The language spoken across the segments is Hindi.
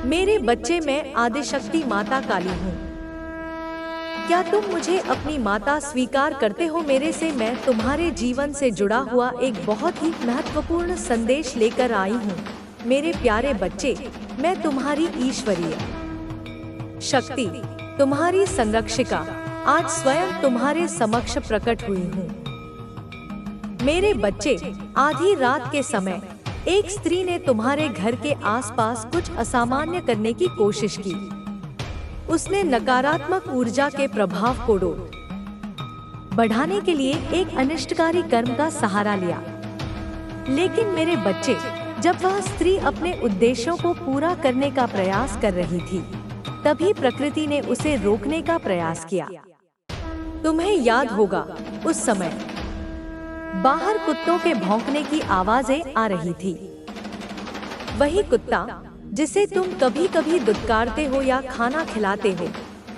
मेरे बच्चे, मैं आदिशक्ति माता काली हूँ। क्या तुम मुझे अपनी माता स्वीकार करते हो? मेरे से मैं तुम्हारे जीवन से जुड़ा हुआ एक बहुत ही महत्वपूर्ण संदेश लेकर आई हूँ। मेरे प्यारे बच्चे, मैं तुम्हारी ईश्वरीय शक्ति, तुम्हारी संरक्षिका, आज स्वयं तुम्हारे समक्ष प्रकट हुई हूँ। मेरे बच्चे, आधी रात के समय एक स्त्री ने तुम्हारे घर के आसपास कुछ असामान्य करने की कोशिश की। उसने नकारात्मक ऊर्जा के प्रभाव को बढ़ाने के लिए एक अनिष्टकारी कर्म का सहारा लिया। लेकिन मेरे बच्चे, जब वह स्त्री अपने उद्देश्यों को पूरा करने का प्रयास कर रही थी, तभी प्रकृति ने उसे रोकने का प्रयास किया। तुम्हें याद होगा, उस समय बाहर कुत्तों के भौंकने की आवाजें आ रही थी। वही कुत्ता जिसे तुम कभी कभी दुत्कारते हो या खाना खिलाते हो,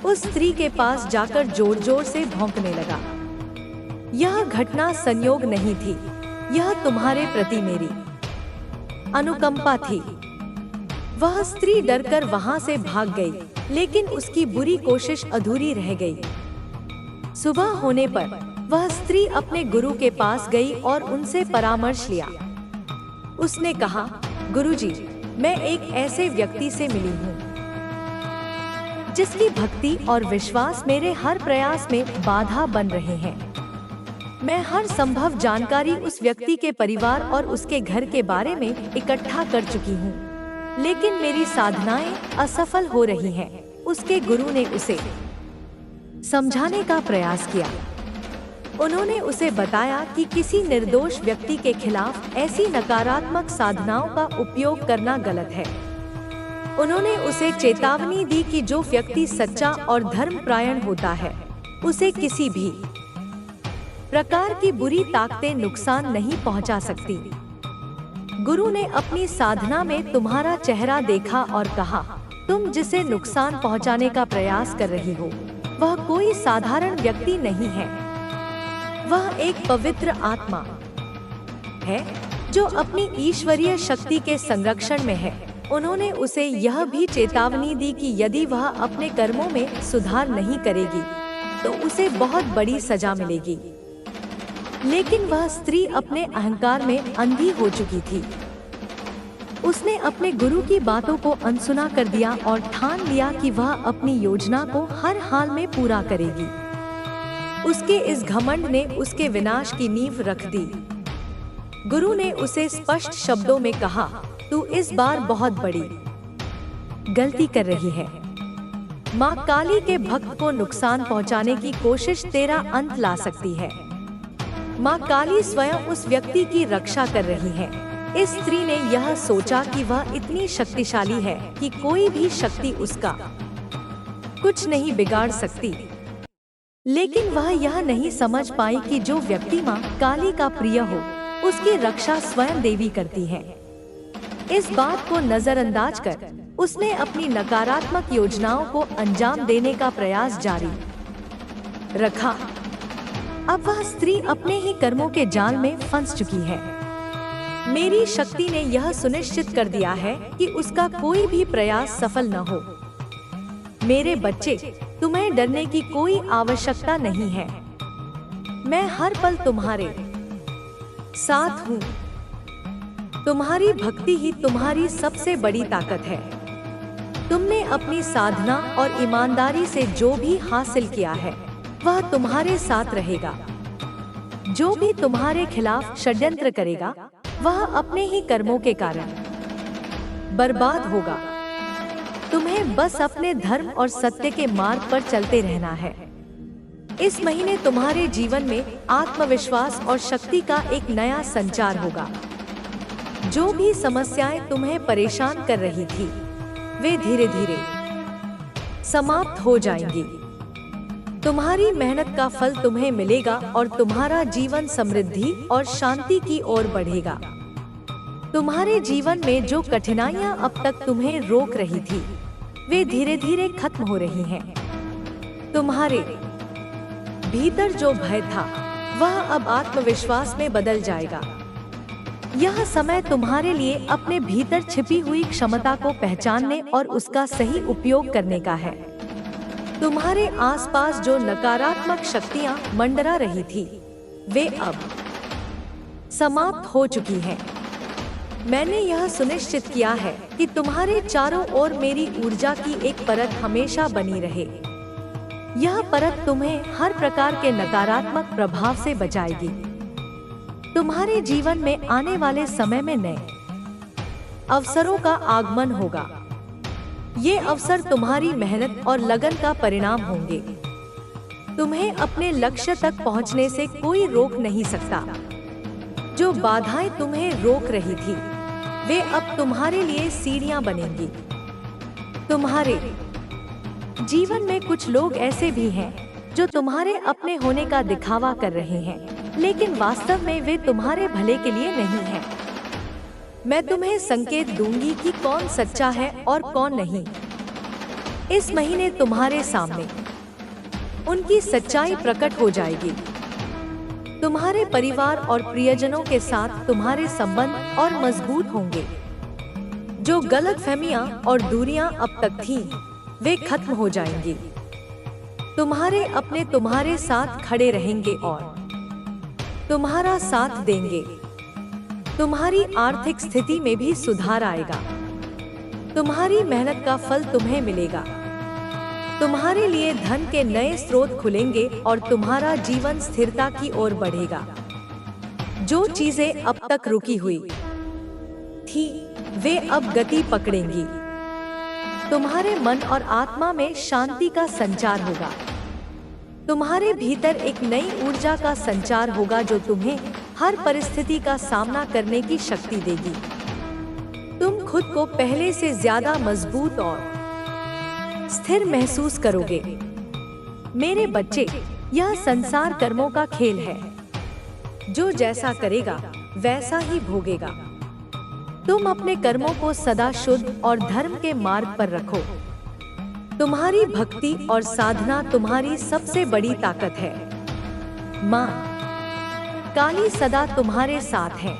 उस स्त्री के पास जाकर जोर जोर से भौंकने लगा। यह घटना संयोग नहीं थी, यह तुम्हारे प्रति मेरी अनुकंपा थी। वह स्त्री डरकर वहां से भाग गई, लेकिन उसकी बुरी कोशिश अधूरी रह गई। सुबह होने पर वह स्त्री अपने गुरु के पास गई और उनसे परामर्श लिया। उसने कहा, गुरुजी, मैं एक ऐसे व्यक्ति से मिली हूँ जिसकी भक्ति और विश्वास मेरे हर प्रयास में बाधा बन रहे हैं। मैं हर संभव जानकारी उस व्यक्ति के परिवार और उसके घर के बारे में इकट्ठा कर चुकी हूँ, लेकिन मेरी साधनाएं असफल हो रही हैं। उसके गुरु ने उसे समझाने का प्रयास किया। उन्होंने उसे बताया कि किसी निर्दोष व्यक्ति के खिलाफ ऐसी नकारात्मक साधनाओं का उपयोग करना गलत है। उन्होंने उसे चेतावनी दी कि जो व्यक्ति सच्चा और धर्मपरायण होता है, उसे किसी भी प्रकार की बुरी ताकतें नुकसान नहीं पहुंचा सकती। गुरु ने अपनी साधना में तुम्हारा चेहरा देखा और कहा, तुम जिसे नुकसान पहुंचाने का प्रयास कर रही हो, वह कोई साधारण व्यक्ति नहीं है। वह एक पवित्र आत्मा है जो अपनी ईश्वरीय शक्ति के संरक्षण में है। उन्होंने उसे यह भी चेतावनी दी कि यदि वह अपने कर्मों में सुधार नहीं करेगी तो उसे बहुत बड़ी सजा मिलेगी। लेकिन वह स्त्री अपने अहंकार में अंधी हो चुकी थी। उसने अपने गुरु की बातों को अनसुना कर दिया और ठान लिया कि वह अपनी योजना को हर हाल में पूरा करेगी। उसके इस घमंड ने उसके विनाश की नींव रख दी। गुरु ने उसे स्पष्ट शब्दों में कहा, तू इस बार बहुत बड़ी गलती कर रही है। माँ काली के भक्त को नुकसान पहुँचाने की कोशिश तेरा अंत ला सकती है। माँ काली स्वयं उस व्यक्ति की रक्षा कर रही है। इस स्त्री ने यह सोचा कि वह इतनी शक्तिशाली है कि कोई भी शक्ति उसका कुछ नहीं बिगाड़ सकती। लेकिन वह यह नहीं समझ पाई कि जो व्यक्ति माँ काली का प्रिय हो, उसकी रक्षा स्वयं देवी करती है। इस बात को नजरअंदाज कर उसने अपनी नकारात्मक योजनाओं को अंजाम देने का प्रयास जारी रखा। अब वह स्त्री अपने ही कर्मों के जाल में फंस चुकी है। मेरी शक्ति ने यह सुनिश्चित कर दिया है कि उसका कोई भी प्रयास सफल न हो। मेरे बच्चे, तुम्हें डरने की कोई आवश्यकता नहीं है। मैं हर पल तुम्हारे साथ हूँ। तुम्हारी भक्ति ही तुम्हारी सबसे बड़ी ताकत है। तुमने अपनी साधना और ईमानदारी से जो भी हासिल किया है, वह तुम्हारे साथ रहेगा। जो भी तुम्हारे खिलाफ षड्यंत्र करेगा, वह अपने ही कर्मों के कारण बर्बाद होगा। तुम्हें बस अपने धर्म और सत्य के मार्ग पर चलते रहना है। इस महीने तुम्हारे जीवन में आत्मविश्वास और शक्ति का एक नया संचार होगा। जो भी समस्याएं तुम्हें परेशान कर रही थी, वे धीरे धीरे समाप्त हो जाएंगी। तुम्हारी मेहनत का फल तुम्हें मिलेगा और तुम्हारा जीवन समृद्धि और शांति की ओर बढ़ेगा। तुम्हारे जीवन में जो कठिनाइयां अब तक तुम्हें रोक रही थी, वे धीरे धीरे खत्म हो रही हैं। तुम्हारे भीतर जो भय था, वह अब आत्मविश्वास में बदल जाएगा। यह समय तुम्हारे लिए अपने भीतर छिपी हुई क्षमता को पहचानने और उसका सही उपयोग करने का है। तुम्हारे आसपास जो नकारात्मक शक्तियां मंडरा रही थी, वे अब समाप्त हो चुकी हैं। मैंने यह सुनिश्चित किया है कि तुम्हारे चारों ओर मेरी ऊर्जा की एक परत हमेशा बनी रहे। यह परत तुम्हें हर प्रकार के नकारात्मक प्रभाव से बचाएगी। तुम्हारे जीवन में आने वाले समय में नए अवसरों का आगमन होगा। ये अवसर तुम्हारी मेहनत और लगन का परिणाम होंगे। तुम्हें अपने लक्ष्य तक पहुंचने से कोई रोक नहीं सकता। जो बाधाएं तुम्हें रोक रही थी, वे अब तुम्हारे लिए सीढ़ियां बनेंगी। तुम्हारे जीवन में कुछ लोग ऐसे भी हैं जो तुम्हारे अपने होने का दिखावा कर रहे हैं, लेकिन वास्तव में वे तुम्हारे भले के लिए नहीं हैं। मैं तुम्हें संकेत दूंगी कि कौन सच्चा है और कौन नहीं। इस महीने तुम्हारे सामने उनकी सच्चाई प्रकट हो जाएगी। तुम्हारे परिवार और प्रियजनों के साथ तुम्हारे संबंध और मजबूत होंगे। जो गलतफहमियां और दूरियां अब तक थीं, वे खत्म हो जाएंगी। तुम्हारे अपने तुम्हारे साथ खड़े रहेंगे और तुम्हारा साथ देंगे। तुम्हारी आर्थिक स्थिति में भी सुधार आएगा। तुम्हारी मेहनत का फल तुम्हें मिलेगा। तुम्हारे लिए धन के नए स्रोत खुलेंगे और तुम्हारा जीवन स्थिरता की ओर बढ़ेगा। जो चीजें अब तक रुकी हुई थी, वे अब गति पकड़ेंगी। तुम्हारे मन और आत्मा में शांति का संचार होगा। तुम्हारे भीतर एक नई ऊर्जा का संचार होगा जो तुम्हें हर परिस्थिति का सामना करने की शक्ति देगी। तुम खुद को पहले से ज्यादा मजबूत और स्थिर महसूस करोगे। मेरे बच्चे, यह संसार कर्मों का खेल है। जो जैसा करेगा वैसा ही भोगेगा। तुम अपने कर्मों को सदा शुद्ध और धर्म के मार्ग पर रखो। तुम्हारी भक्ति और साधना तुम्हारी सबसे बड़ी ताकत है। माँ काली सदा तुम्हारे साथ है।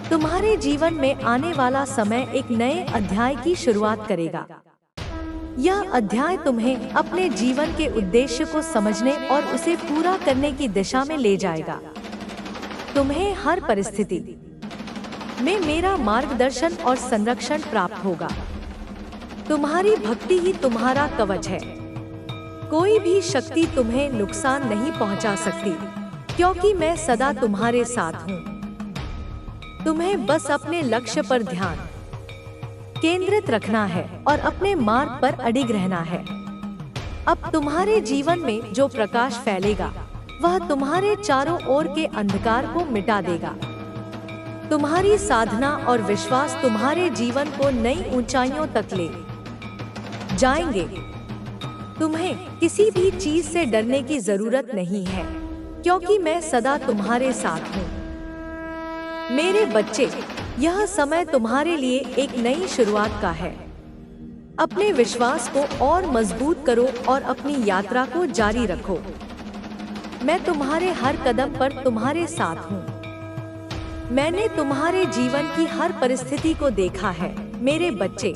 तुम्हारे जीवन में आने वाला समय एक नए अध्याय की शुरुआत करेगा। यह अध्याय तुम्हें अपने जीवन के उद्देश्य को समझने और उसे पूरा करने की दिशा में ले जाएगा। तुम्हें हर परिस्थिति में मेरा मार्गदर्शन और संरक्षण प्राप्त होगा। तुम्हारी भक्ति ही तुम्हारा कवच है। कोई भी शक्ति तुम्हें नुकसान नहीं पहुंचा सकती, क्योंकि मैं सदा तुम्हारे साथ हूँ। तुम्हें बस अपने लक्ष्य पर ध्यान केंद्रित रखना है और अपने मार्ग पर अडिग रहना है। अब तुम्हारे जीवन में जो प्रकाश फैलेगा, वह तुम्हारे चारों ओर के अंधकार को मिटा देगा। तुम्हारी साधना और विश्वास तुम्हारे जीवन को नई ऊंचाइयों तक ले जाएंगे। तुम्हें किसी भी चीज से डरने की जरूरत नहीं है, क्योंकि मैं सदा तुम्हारे साथ हूँ। मेरे बच्चे, यह समय तुम्हारे लिए एक नई शुरुआत का है। अपने विश्वास को और मजबूत करो और अपनी यात्रा को जारी रखो। मैं तुम्हारे हर कदम पर तुम्हारे साथ हूँ। मैंने तुम्हारे जीवन की हर परिस्थिति को देखा है। मेरे बच्चे,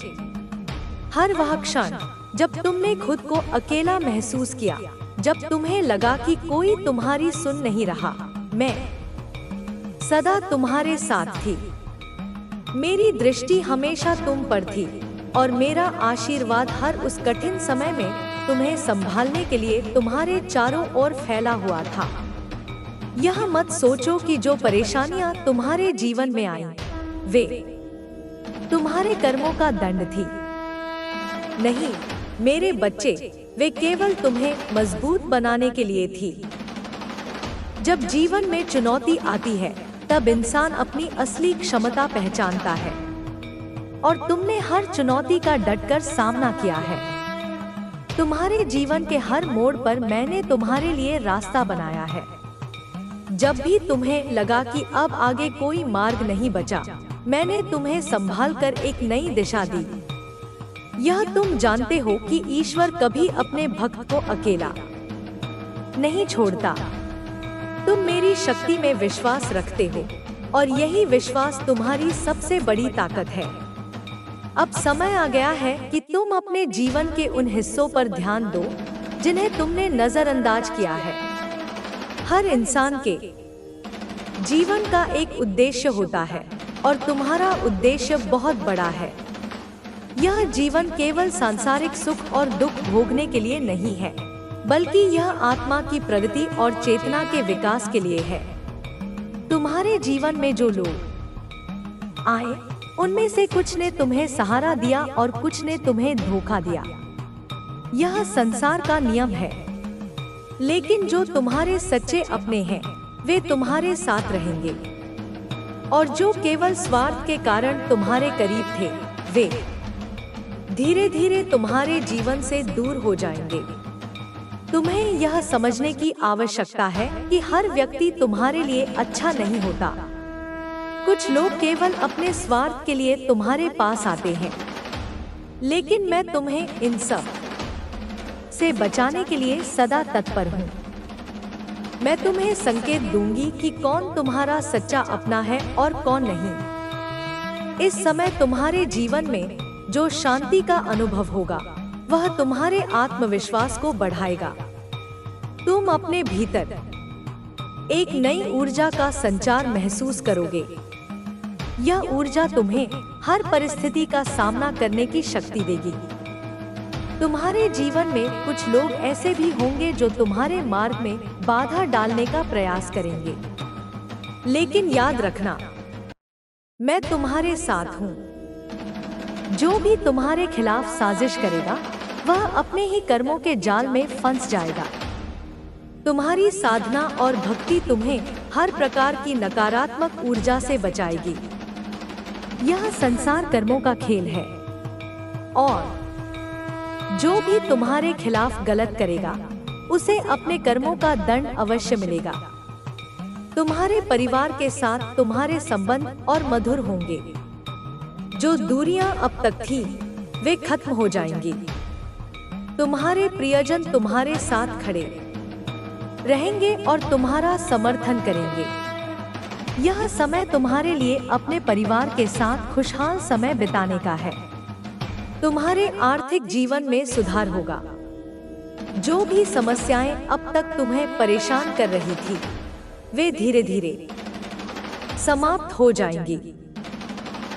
हर वह क्षण जब तुमने खुद को अकेला महसूस किया, जब तुम्हें लगा कि कोई तुम्हारी सुन नहीं रहा, मैं सदा तुम्हारे साथ थी। मेरी दृष्टि हमेशा तुम पर थी और मेरा आशीर्वाद हर उस कठिन समय में तुम्हें संभालने के लिए तुम्हारे चारों ओर फैला हुआ था। यह मत सोचो कि जो परेशानियां तुम्हारे जीवन में आईं, वे तुम्हारे कर्मों का दंड थी। नहीं मेरे बच्चे, वे केवल तुम्हें मजबूत बनाने के लिए थी। जब जीवन में चुनौती आती है, तब इंसान अपनी असली क्षमता पहचानता है और तुमने हर चुनौती का डटकर सामना किया है। तुम्हारे जीवन के हर मोड़ पर मैंने तुम्हारे लिए रास्ता बनाया है। जब भी तुम्हें लगा कि अब आगे कोई मार्ग नहीं बचा, मैंने तुम्हें संभालकर एक नई दिशा दी। यह तुम जानते हो कि ईश्वर कभी अपने भक्त को अकेला नहीं छोड़ता। तुम मेरी शक्ति में विश्वास रखते हो और यही विश्वास तुम्हारी सबसे बड़ी ताकत है। अब समय आ गया है कि तुम अपने जीवन के उन हिस्सों पर ध्यान दो जिन्हें तुमने नजरअंदाज किया है। हर इंसान के जीवन का एक उद्देश्य होता है और तुम्हारा उद्देश्य बहुत बड़ा है। यह जीवन केवल सांसारिक सुख और दुख भोगने के लिए नहीं है, बल्कि यह आत्मा की प्रगति और चेतना के विकास के लिए है। तुम्हारे जीवन में जो लोग आए, उनमें से कुछ ने तुम्हें सहारा दिया और कुछ ने तुम्हें धोखा दिया। यह संसार का नियम है, लेकिन जो तुम्हारे सच्चे अपने हैं, वे तुम्हारे साथ रहेंगे। और जो केवल स्वार्थ के कारण तुम्हारे करीब थे, वे धीरे धीरे तुम्हारे जीवन से दूर हो जाएंगे। तुम्हें यह समझने की आवश्यकता है कि हर व्यक्ति तुम्हारे लिए अच्छा नहीं होता। कुछ लोग केवल अपने स्वार्थ के लिए तुम्हारे पास आते हैं, लेकिन मैं तुम्हें इन सब से बचाने के लिए सदा तत्पर हूँ। मैं तुम्हें संकेत दूंगी कि कौन तुम्हारा सच्चा अपना है और कौन नहीं। इस समय तुम्हारे जीवन में जो शांति का अनुभव होगा, वह तुम्हारे आत्मविश्वास को बढ़ाएगा। तुम अपने भीतर एक नई ऊर्जा का संचार महसूस करोगे। यह ऊर्जा तुम्हें हर परिस्थिति का सामना करने की शक्ति देगी। तुम्हारे जीवन में कुछ लोग ऐसे भी होंगे जो तुम्हारे मार्ग में बाधा डालने का प्रयास करेंगे, लेकिन याद रखना, मैं तुम्हारे साथ हूँ। जो भी तुम्हारे खिलाफ साजिश करेगा, वह अपने ही कर्मों के जाल में फंस जाएगा। तुम्हारी साधना और भक्ति तुम्हें हर प्रकार की नकारात्मक ऊर्जा से बचाएगी। यह संसार कर्मों का खेल है, और जो भी तुम्हारे खिलाफ गलत करेगा, उसे अपने कर्मों का दंड अवश्य मिलेगा। तुम्हारे परिवार के साथ तुम्हारे संबंध और मधुर होंगे। जो दूरियां अब तक थी, वे खत्म हो जाएंगी। तुम्हारे प्रियजन तुम्हारे साथ खड़े रहेंगे और तुम्हारा समर्थन करेंगे। यह समय तुम्हारे लिए अपने परिवार के साथ खुशहाल समय बिताने का है। तुम्हारे आर्थिक जीवन में सुधार होगा। जो भी समस्याएं अब तक तुम्हें परेशान कर रही थी, वे धीरे धीरे समाप्त हो जाएंगी।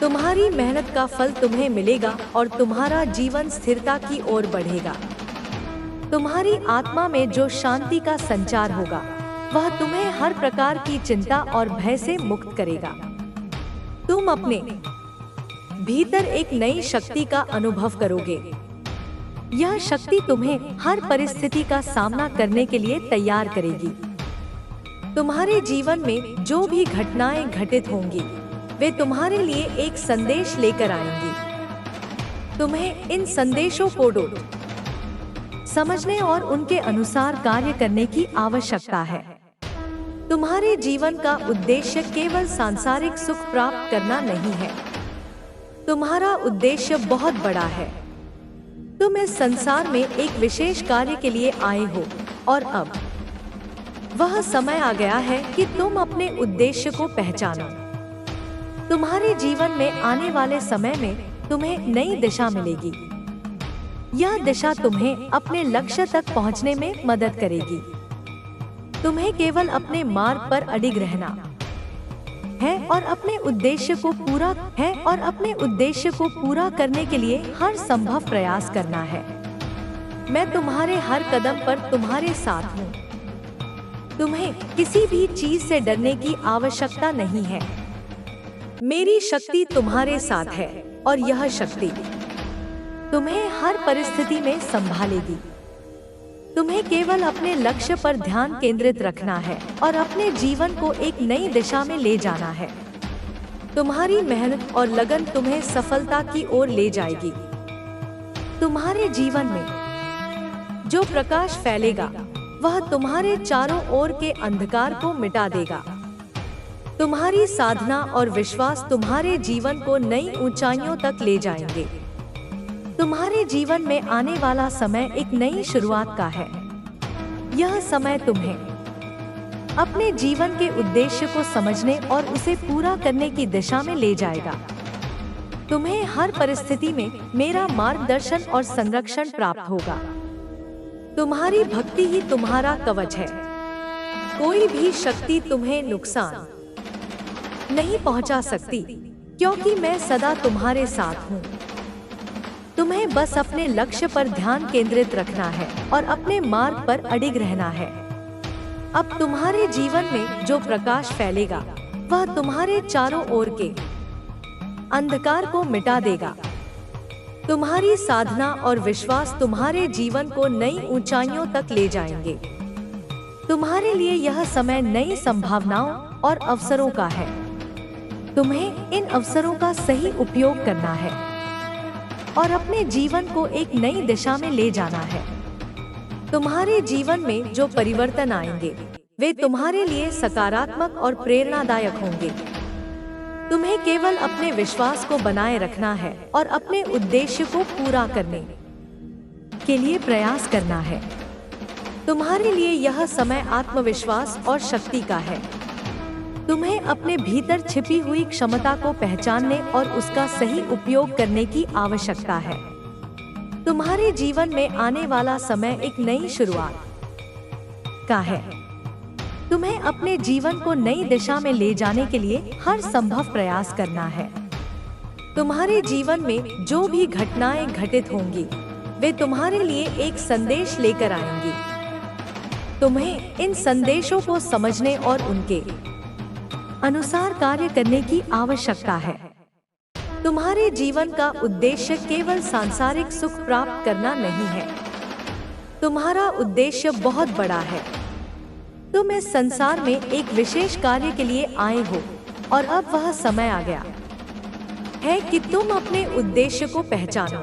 तुम्हारी मेहनत का फल तुम्हें मिलेगा और तुम्हारा जीवन स्थिरता की ओर बढ़ेगा। तुम्हारी आत्मा में जो शांति का संचार होगा, वह तुम्हें हर प्रकार की चिंता और भय से मुक्त करेगा। तुम अपने भीतर एक नई शक्ति का अनुभव करोगे। यह शक्ति तुम्हें हर परिस्थिति का सामना करने के लिए तैयार करेगी। तुम्हारे जीवन में जो भी घटनाएं घटित होंगी, वे तुम्हारे लिए एक संदेश लेकर आएंगी। तुम्हें इन संदेशों को समझने और उनके अनुसार कार्य करने की आवश्यकता है। तुम्हारे जीवन का उद्देश्य केवल सांसारिक सुख प्राप्त करना नहीं है। तुम्हारा उद्देश्य बहुत बड़ा है। तुम इस संसार में एक विशेष कार्य के लिए आए हो, और अब वह समय आ गया है कि तुम अपने उद्देश्य को पहचानो। तुम्हारे जीवन में आने वाले समय में तुम्हें नई दिशा मिलेगी। यह दिशा तुम्हें अपने लक्ष्य तक पहुंचने में मदद करेगी। तुम्हें केवल अपने मार्ग पर अडिग रहना है और अपने उद्देश्य को पूरा करने के लिए हर संभव प्रयास करना है। मैं तुम्हारे हर कदम पर तुम्हारे साथ हूँ। तुम्हें किसी भी चीज से डरने की आवश्यकता नहीं है। मेरी शक्ति तुम्हारे साथ है और यह शक्ति तुम्हें हर परिस्थिति में संभालेगी। तुम्हें केवल अपने लक्ष्य पर ध्यान केंद्रित रखना है और अपने जीवन को एक नई दिशा में ले जाना है। तुम्हारी मेहनत और लगन तुम्हें सफलता की ओर ले जाएगी। तुम्हारे जीवन में जो प्रकाश फैलेगा, वह तुम्हारे चारों ओर के अंधकार को मिटा देगा। तुम्हारी साधना और विश्वास तुम्हारे जीवन को नई ऊंचाइयों तक ले जाएंगे। तुम्हारे जीवन में आने वाला समय एक नई शुरुआत का है। यह समय तुम्हें अपने जीवन के उद्देश्य को समझने और उसे पूरा करने की दिशा में ले जाएगा। तुम्हें हर परिस्थिति में मेरा मार्गदर्शन और संरक्षण प्राप्त होगा। तुम्हारी भक्ति ही तुम्हारा कवच है। कोई भी शक्ति तुम्हें नुकसान नहीं पहुंचा सकती, क्योंकि मैं सदा तुम्हारे साथ हूँ। तुम्हें बस अपने लक्ष्य पर ध्यान केंद्रित रखना है और अपने मार्ग पर अडिग रहना है। अब तुम्हारे जीवन में जो प्रकाश फैलेगा वह तुम्हारे चारों ओर के अंधकार को मिटा देगा। तुम्हारी साधना और विश्वास तुम्हारे जीवन को नई ऊंचाइयों तक ले जाएंगे। तुम्हारे लिए यह समय नई संभावनाओं और अवसरों का है। तुम्हें इन अवसरों का सही उपयोग करना है और अपने जीवन को एक नई दिशा में ले जाना है। तुम्हारे जीवन में जो परिवर्तन आएंगे वे तुम्हारे लिए सकारात्मक और प्रेरणादायक होंगे। तुम्हें केवल अपने विश्वास को बनाए रखना है और अपने उद्देश्य को पूरा करने के लिए प्रयास करना है। तुम्हारे लिए यह समय आत्मविश्वास और शक्ति का है। तुम्हें अपने भीतर छिपी हुई क्षमता को पहचानने और उसका सही उपयोग करने की आवश्यकता है। तुम्हारे जीवन में आने वाला समय एक नई शुरुआत का है। तुम्हें अपने जीवन को नई दिशा में ले जाने के लिए हर संभव प्रयास करना है। तुम्हारे जीवन में जो भी घटनाएं घटित होंगी वे तुम्हारे लिए एक संदेश लेकर आएंगी। तुम्हें इन संदेशों को समझने और उनके अनुसार कार्य करने की आवश्यकता है। तुम्हारे जीवन का उद्देश्य केवल सांसारिक सुख प्राप्त करना नहीं है। तुम्हारा उद्देश्य बहुत बड़ा है। तुम इस संसार में एक विशेष कार्य के लिए आए हो और अब वह समय आ गया है कि तुम अपने उद्देश्य को पहचानो।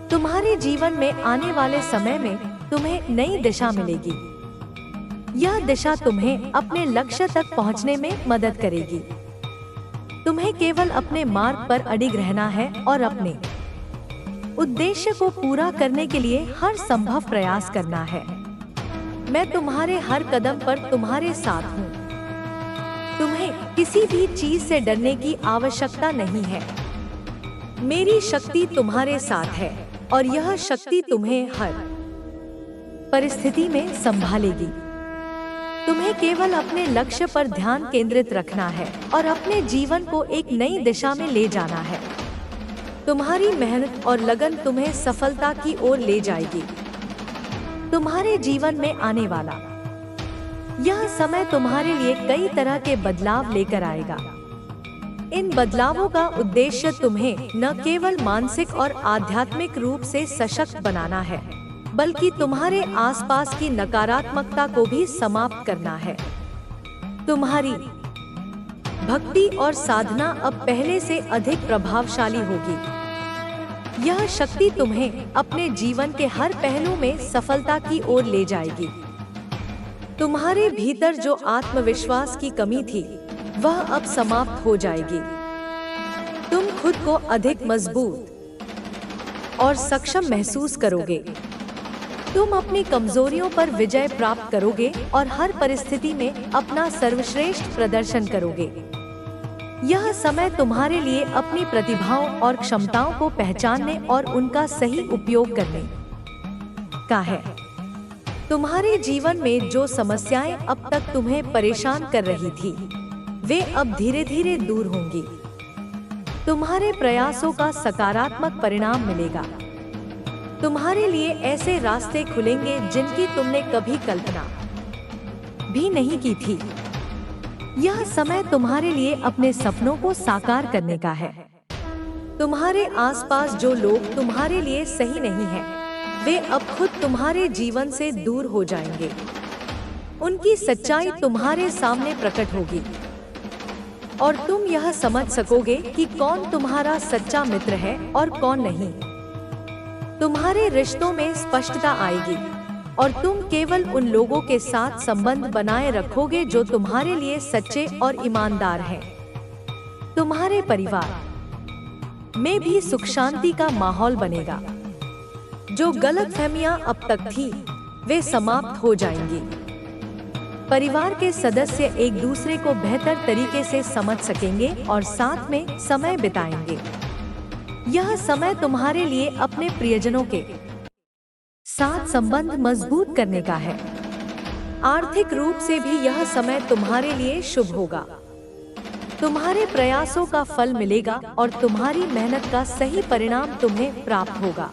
तुम्हारे जीवन में आने वाले समय में तुम्हें नई दिशा मिलेगी। यह दिशा तुम्हें अपने लक्ष्य तक पहुंचने में मदद करेगी। तुम्हें केवल अपने मार्ग पर अडिग रहना है और अपने उद्देश्य को पूरा करने के लिए हर संभव प्रयास करना है। मैं तुम्हारे हर कदम पर तुम्हारे साथ हूँ। तुम्हें किसी भी चीज से डरने की आवश्यकता नहीं है। मेरी शक्ति तुम्हारे साथ है और यह शक्ति तुम्हें हर परिस्थिति में संभालेगी। तुम्हें केवल अपने लक्ष्य पर ध्यान केंद्रित रखना है और अपने जीवन को एक नई दिशा में ले जाना है। तुम्हारी मेहनत और लगन तुम्हें सफलता की ओर ले जाएगी। तुम्हारे जीवन में आने वाला यह समय तुम्हारे लिए कई तरह के बदलाव लेकर आएगा। इन बदलावों का उद्देश्य तुम्हें न केवल मानसिक और आध्यात्मिक रूप से सशक्त बनाना है, बल्कि तुम्हारे आसपास की नकारात्मकता को भी समाप्त करना है। तुम्हारी भक्ति और साधना अब पहले से अधिक प्रभावशाली होगी। यह शक्ति तुम्हें अपने जीवन के हर पहलू में सफलता की ओर ले जाएगी। तुम्हारे भीतर जो आत्मविश्वास की कमी थी वह अब समाप्त हो जाएगी। तुम खुद को अधिक मजबूत और सक्षम महसूस करोगे। तुम अपनी कमजोरियों पर विजय प्राप्त करोगे और हर परिस्थिति में अपना सर्वश्रेष्ठ प्रदर्शन करोगे। यह समय तुम्हारे लिए अपनी प्रतिभाओं और क्षमताओं को पहचानने और उनका सही उपयोग करने का है। तुम्हारे जीवन में जो समस्याएं अब तक तुम्हें परेशान कर रही थी, वे अब धीरे धीरे दूर होंगी। तुम्हारे प्रयासों का सकारात्मक परिणाम मिलेगा। तुम्हारे लिए ऐसे रास्ते खुलेंगे जिनकी तुमने कभी कल्पना भी नहीं की थी। यह समय तुम्हारे लिए अपने सपनों को साकार करने का है। तुम्हारे आसपास जो लोग तुम्हारे लिए सही नहीं हैं, वे अब खुद तुम्हारे जीवन से दूर हो जाएंगे। उनकी सच्चाई तुम्हारे सामने प्रकट होगी और तुम यह समझ सकोगे कि कौन तुम्हारा सच्चा मित्र है और कौन नहीं। तुम्हारे रिश्तों में स्पष्टता आएगी और तुम केवल उन लोगों के साथ संबंध बनाए रखोगे जो तुम्हारे लिए सच्चे और ईमानदार हैं। तुम्हारे परिवार में भी सुख शांति का माहौल बनेगा। जो गलतफहमियां अब तक थी, वे समाप्त हो जाएंगी। परिवार के सदस्य एक दूसरे को बेहतर तरीके से समझ सकेंगे और साथ में समय बिताएंगे। यह समय तुम्हारे लिए अपने प्रियजनों के साथ संबंध मजबूत करने का है। आर्थिक रूप से भी यह समय तुम्हारे लिए शुभ होगा। तुम्हारे प्रयासों का फल मिलेगा और तुम्हारी मेहनत का सही परिणाम तुम्हें प्राप्त होगा।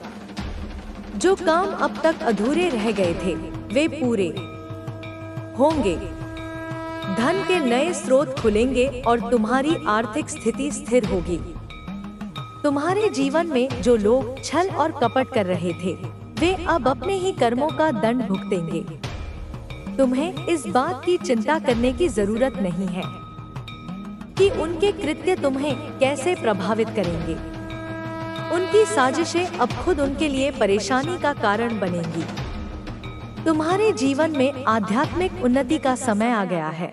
जो काम अब तक अधूरे रह गए थे वे पूरे होंगे। धन के नए स्रोत खुलेंगे और तुम्हारी आर्थिक स्थिति स्थिर होगी। तुम्हारे जीवन में जो लोग छल और कपट कर रहे थे वे अब अपने ही कर्मों का दंड भुगतेंगे। तुम्हें इस बात की चिंता करने की जरूरत नहीं है कि उनके कृत्य तुम्हें कैसे प्रभावित करेंगे। उनकी साजिशें अब खुद उनके लिए परेशानी का कारण बनेंगी। तुम्हारे जीवन में आध्यात्मिक उन्नति का समय आ गया है।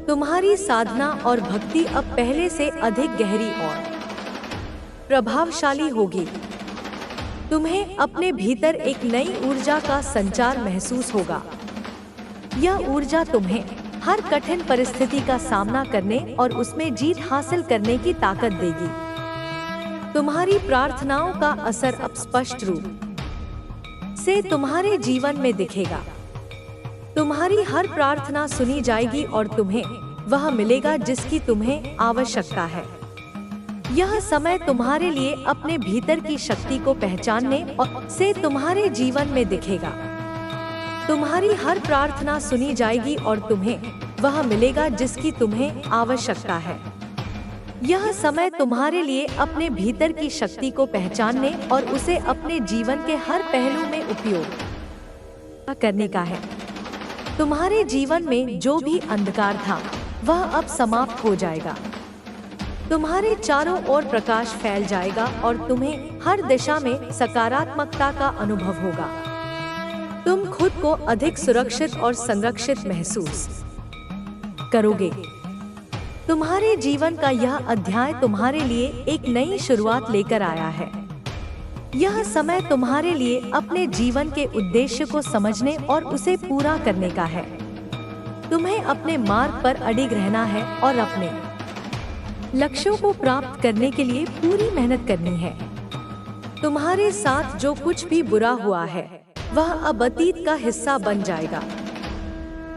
तुम्हारी साधना और भक्ति अब पहले से अधिक गहरी और प्रभावशाली होगी। तुम्हें अपने भीतर एक नई ऊर्जा का संचार महसूस होगा। यह ऊर्जा तुम्हें हर कठिन परिस्थिति का सामना करने और उसमें जीत हासिल करने की ताकत देगी। तुम्हारी प्रार्थनाओं का असर अब स्पष्ट रूप से तुम्हारे जीवन में दिखेगा। तुम्हारी हर प्रार्थना सुनी जाएगी और तुम्हें वह मिलेगा जिसकी तुम्हें आवश्यकता है। यह समय तुम्हारे लिए अपने भीतर की शक्ति को पहचानने और से तुम्हारे जीवन में दिखेगा। तुम्हारी हर प्रार्थना सुनी जाएगी और तुम्हें वह मिलेगा जिसकी तुम्हें आवश्यकता है। यह समय तुम्हारे लिए अपने भीतर की शक्ति को पहचानने और उसे अपने जीवन के हर पहलू में उपयोग करने का है। तुम्हारे जीवन में जो भी अंधकार था वह अब समाप्त हो जाएगा। तुम्हारे चारों ओर प्रकाश फैल जाएगा और तुम्हें हर दिशा में सकारात्मकता का अनुभव होगा। तुम खुद को अधिक सुरक्षित और संरक्षित महसूस करोगे। तुम्हारे जीवन का यह अध्याय तुम्हारे लिए एक नई शुरुआत लेकर आया है। यह समय तुम्हारे लिए अपने जीवन के उद्देश्य को समझने और उसे पूरा करने का है। तुम्हें अपने मार्ग पर अडिग रहना है और अपने लक्ष्यों को प्राप्त करने के लिए पूरी मेहनत करनी है। तुम्हारे साथ जो कुछ भी बुरा हुआ है वह अब अतीत का हिस्सा बन जाएगा।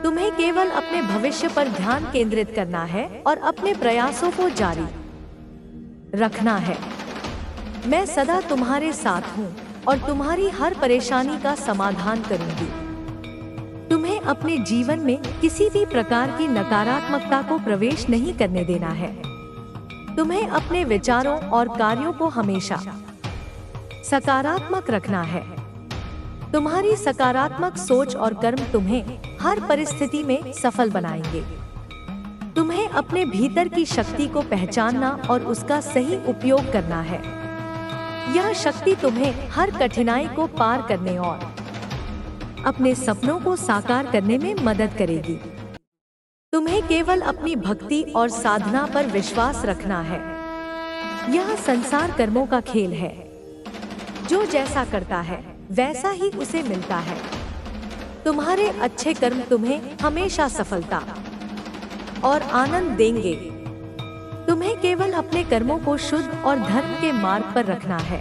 तुम्हें केवल अपने भविष्य पर ध्यान केंद्रित करना है और अपने प्रयासों को जारी रखना है। मैं सदा तुम्हारे साथ हूँ और तुम्हारी हर परेशानी का समाधान करूँगी। तुम्हें अपने जीवन में किसी भी प्रकार की नकारात्मकता को प्रवेश नहीं करने देना है। तुम्हें अपने विचारों और कार्यों को हमेशा सकारात्मक रखना है। तुम्हारी सकारात्मक सोच और कर्म तुम्हें हर परिस्थिति में सफल बनाएंगे। तुम्हें अपने भीतर की शक्ति को पहचानना और उसका सही उपयोग करना है। यह शक्ति तुम्हें हर कठिनाई को पार करने और अपने सपनों को साकार करने में मदद करेगी। तुम्हें केवल अपनी भक्ति और साधना पर विश्वास रखना है। यह संसार कर्मों का खेल है। जो जैसा करता है वैसा ही उसे मिलता है। तुम्हारे अच्छे कर्म तुम्हें हमेशा सफलता और आनंद देंगे। तुम्हें केवल अपने कर्मों को शुद्ध और धर्म के मार्ग पर रखना है।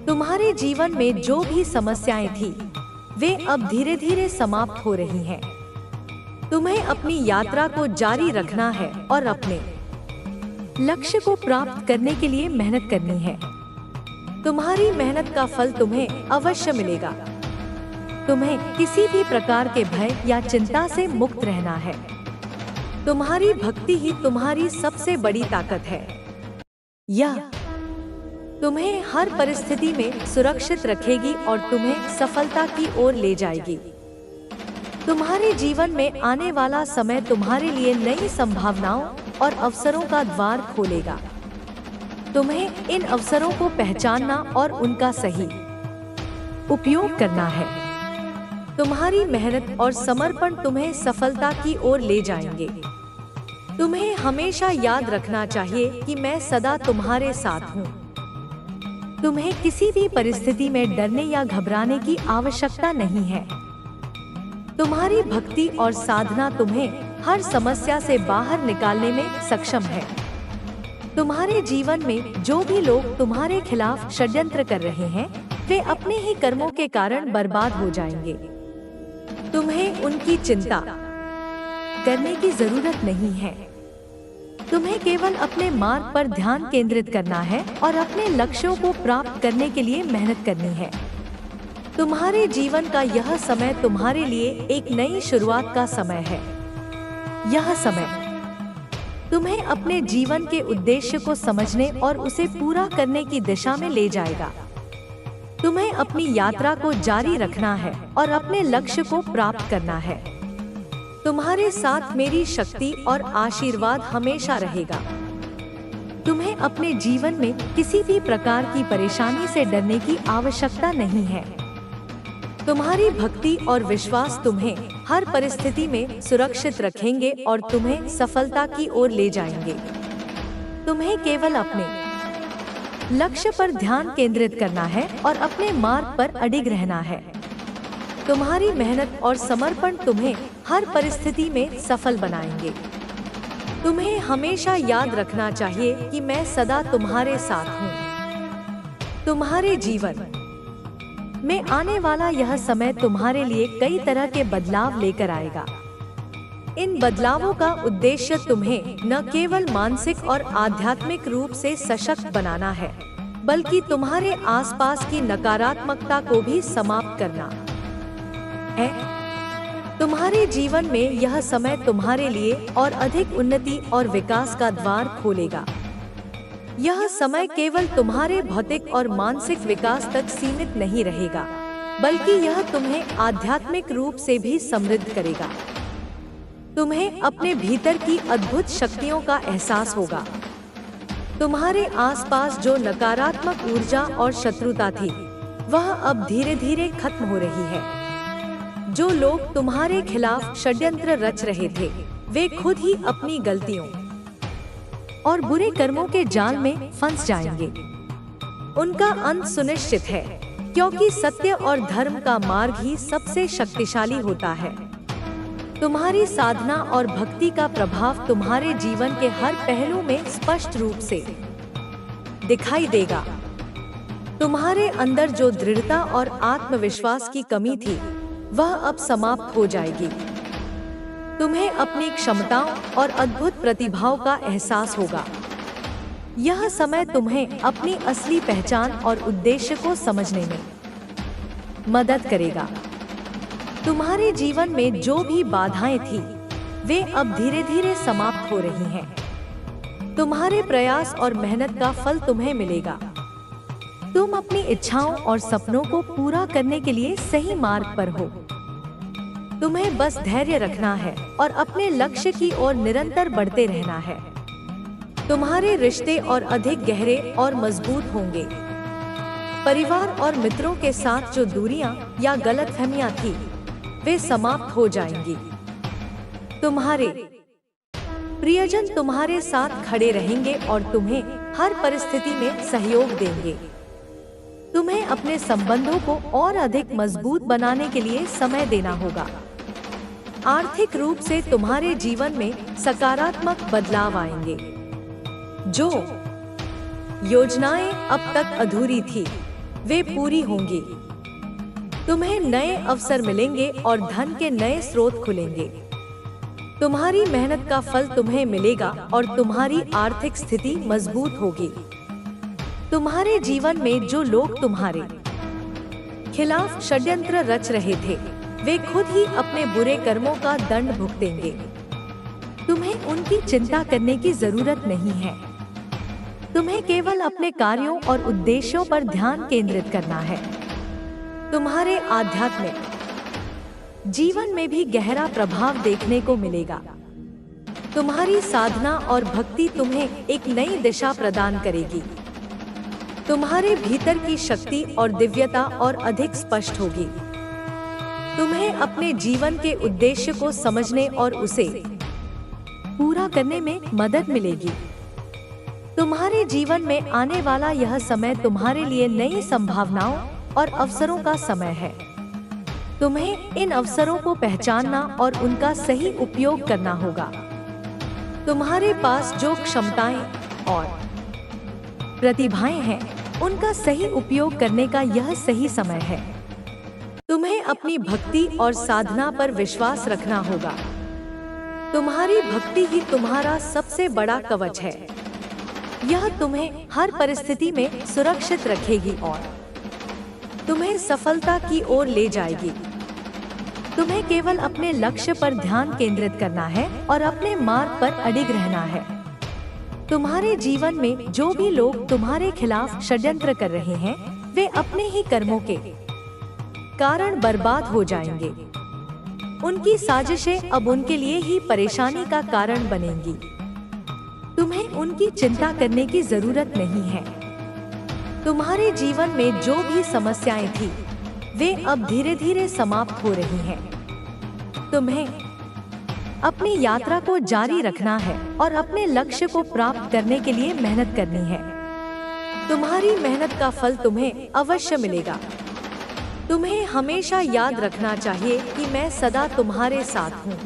तुम्हारे जीवन में जो भी समस्याएं थी वे अब धीरे धीरे समाप्त हो रही हैं। तुम्हें अपनी यात्रा को जारी रखना है और अपने लक्ष्य को प्राप्त करने के लिए मेहनत करनी है। तुम्हारी मेहनत का फल तुम्हें अवश्य मिलेगा। तुम्हें किसी भी प्रकार के भय या चिंता से मुक्त रहना है। तुम्हारी भक्ति ही तुम्हारी सबसे बड़ी ताकत है। यह तुम्हें हर परिस्थिति में सुरक्षित रखेगी और तुम्हें सफलता की ओर ले जाएगी। तुम्हारे जीवन में आने वाला समय तुम्हारे लिए नई संभावनाओं और अवसरों का द्वार खोलेगा। तुम्हें इन अवसरों को पहचानना और उनका सही उपयोग करना है। तुम्हारी मेहनत और समर्पण तुम्हें सफलता की ओर ले जाएंगे। तुम्हें हमेशा याद रखना चाहिए कि मैं सदा तुम्हारे साथ हूँ। तुम्हें किसी भी परिस्थिति में डरने या घबराने की आवश्यकता नहीं है। तुम्हारी भक्ति और साधना तुम्हें हर समस्या से बाहर निकालने में सक्षम है। तुम्हारे जीवन में जो भी लोग तुम्हारे खिलाफ षड्यंत्र कर रहे हैं, वे अपने ही कर्मों के कारण बर्बाद हो जाएंगे। तुम्हें उनकी चिंता करने की जरूरत नहीं है। तुम्हें केवल अपने मार्ग पर ध्यान केंद्रित करना है और अपने लक्ष्यों को प्राप्त करने के लिए मेहनत करनी है। तुम्हारे जीवन का यह समय तुम्हारे लिए एक नई शुरुआत का समय है। यह समय तुम्हें अपने जीवन के उद्देश्य को समझने और उसे पूरा करने की दिशा में ले जाएगा। तुम्हें अपनी यात्रा को जारी रखना है और अपने लक्ष्य को प्राप्त करना है। तुम्हारे साथ मेरी शक्ति और आशीर्वाद हमेशा रहेगा। तुम्हें अपने जीवन में किसी भी प्रकार की परेशानी से डरने की आवश्यकता नहीं है। तुम्हारी भक्ति और विश्वास तुम्हें हर परिस्थिति में सुरक्षित रखेंगे और तुम्हें सफलता की ओर ले जाएंगे। तुम्हें केवल अपने लक्ष्य पर ध्यान केंद्रित करना है और अपने मार्ग पर अडिग रहना है। तुम्हारी मेहनत और समर्पण तुम्हें हर परिस्थिति में सफल बनाएंगे। तुम्हें हमेशा याद रखना चाहिए कि मैं सदा तुम्हारे साथ हूँ। तुम्हारे जीवन में आने वाला यह समय तुम्हारे लिए कई तरह के बदलाव लेकर आएगा। इन बदलावों का उद्देश्य तुम्हें न केवल मानसिक और आध्यात्मिक रूप से सशक्त बनाना है, बल्कि तुम्हारे आसपास की नकारात्मकता को भी समाप्त करना है। तुम्हारे जीवन में यह समय तुम्हारे लिए और अधिक उन्नति और विकास का द्वार खोलेगा। यह समय केवल तुम्हारे भौतिक और मानसिक विकास तक सीमित नहीं रहेगा, बल्कि यह तुम्हें आध्यात्मिक रूप से भी समृद्ध करेगा। तुम्हें अपने भीतर की अद्भुत शक्तियों का एहसास होगा। तुम्हारे आसपास जो नकारात्मक ऊर्जा और शत्रुता थी, वह अब धीरे धीरे खत्म हो रही है। जो लोग तुम्हारे खिलाफ षड्यंत्र रच रहे थे, वे खुद ही अपनी गलतियों और बुरे कर्मों के जाल में फंस जाएंगे। उनका अंत सुनिश्चित है, क्योंकि सत्य और धर्म का मार्ग ही सबसे शक्तिशाली होता है। तुम्हारी साधना और भक्ति का प्रभाव तुम्हारे जीवन के हर पहलू में स्पष्ट रूप से दिखाई देगा। तुम्हारे अंदर जो दृढ़ता और आत्मविश्वास की कमी थी, वह अब समाप्त हो जाएगी। तुम्हें अपनी क्षमताओं और अद्भुत प्रतिभाओं का एहसास होगा। यह समय तुम्हें अपनी असली पहचान और उद्देश्य को समझने में मदद करेगा। तुम्हारे जीवन में जो भी बाधाएं थी, वे अब धीरे धीरे समाप्त हो रही हैं। तुम्हारे प्रयास और मेहनत का फल तुम्हें मिलेगा। तुम अपनी इच्छाओं और सपनों को पूरा करने के लिए सही मार्ग पर हो। तुम्हें बस धैर्य रखना है और अपने लक्ष्य की ओर निरंतर बढ़ते रहना है। तुम्हारे रिश्ते और अधिक गहरे और मजबूत होंगे। परिवार और मित्रों के साथ जो दूरियां या गलतफहमियां थी, वे समाप्त हो जाएंगी। तुम्हारे प्रियजन तुम्हारे साथ खड़े रहेंगे और तुम्हें हर परिस्थिति में सहयोग देंगे। तुम्हें अपने संबंधों को और अधिक मजबूत बनाने के लिए समय देना होगा। आर्थिक रूप से तुम्हारे जीवन में सकारात्मक बदलाव आएंगे। जो योजनाएं अब तक अधूरी थी, वे पूरी होंगी। तुम्हें नए अवसर मिलेंगे और धन के नए स्रोत खुलेंगे। तुम्हारी मेहनत का फल तुम्हें मिलेगा और तुम्हारी आर्थिक स्थिति मजबूत होगी। तुम्हारे जीवन में जो लोग तुम्हारे खिलाफ षड्यंत्र रच रहे थे, वे खुद ही अपने बुरे कर्मों का दंड भुगतेंगे। तुम्हें उनकी चिंता करने की जरूरत नहीं है। तुम्हें केवल अपने कार्यों और उद्देश्यों पर ध्यान केंद्रित करना है। तुम्हारे आध्यात्मिक जीवन में भी गहरा प्रभाव देखने को मिलेगा। तुम्हारी साधना और भक्ति तुम्हें एक नई दिशा प्रदान करेगी। तुम्हारे भीतर की शक्ति और दिव्यता और अधिक स्पष्ट होगी। तुम्हें अपने जीवन के उद्देश्य को समझने और उसे पूरा करने में मदद मिलेगी। तुम्हारे जीवन में आने वाला यह समय तुम्हारे लिए नई संभावनाओं और अवसरों का समय है। तुम्हें इन अवसरों को पहचानना और उनका सही उपयोग करना होगा। तुम्हारे पास जो क्षमताएं और प्रतिभाएं हैं, उनका सही उपयोग करने का यह सही समय है। तुम्हें अपनी भक्ति और साधना पर विश्वास रखना होगा। तुम्हारी भक्ति ही तुम्हारा सबसे बड़ा कवच है। यह तुम्हें हर परिस्थिति में सुरक्षित रखेगी और तुम्हें सफलता की ओर ले जाएगी। तुम्हें केवल अपने लक्ष्य पर ध्यान केंद्रित करना है और अपने मार्ग पर अडिग रहना है। तुम्हारे जीवन में जो भी लोग तुम्हारे खिलाफ षड्यंत्र कर रहे हैं, वे अपने ही कर्मों के कारण बर्बाद हो जाएंगे। उनकी साजिशें अब उनके लिए ही परेशानी का कारण बनेंगी। तुम्हें उनकी चिंता करने की जरूरत नहीं है। तुम्हारे जीवन में जो भी समस्याएं थी, वे अब धीरे धीरे समाप्त हो रही हैं। तुम्हें अपनी यात्रा को जारी रखना है और अपने लक्ष्य को प्राप्त करने के लिए मेहनत करनी है। तुम्हारी मेहनत का फल तुम्हें अवश्य मिलेगा। तुम्हें हमेशा याद रखना चाहिए कि मैं सदा तुम्हारे साथ हूँ।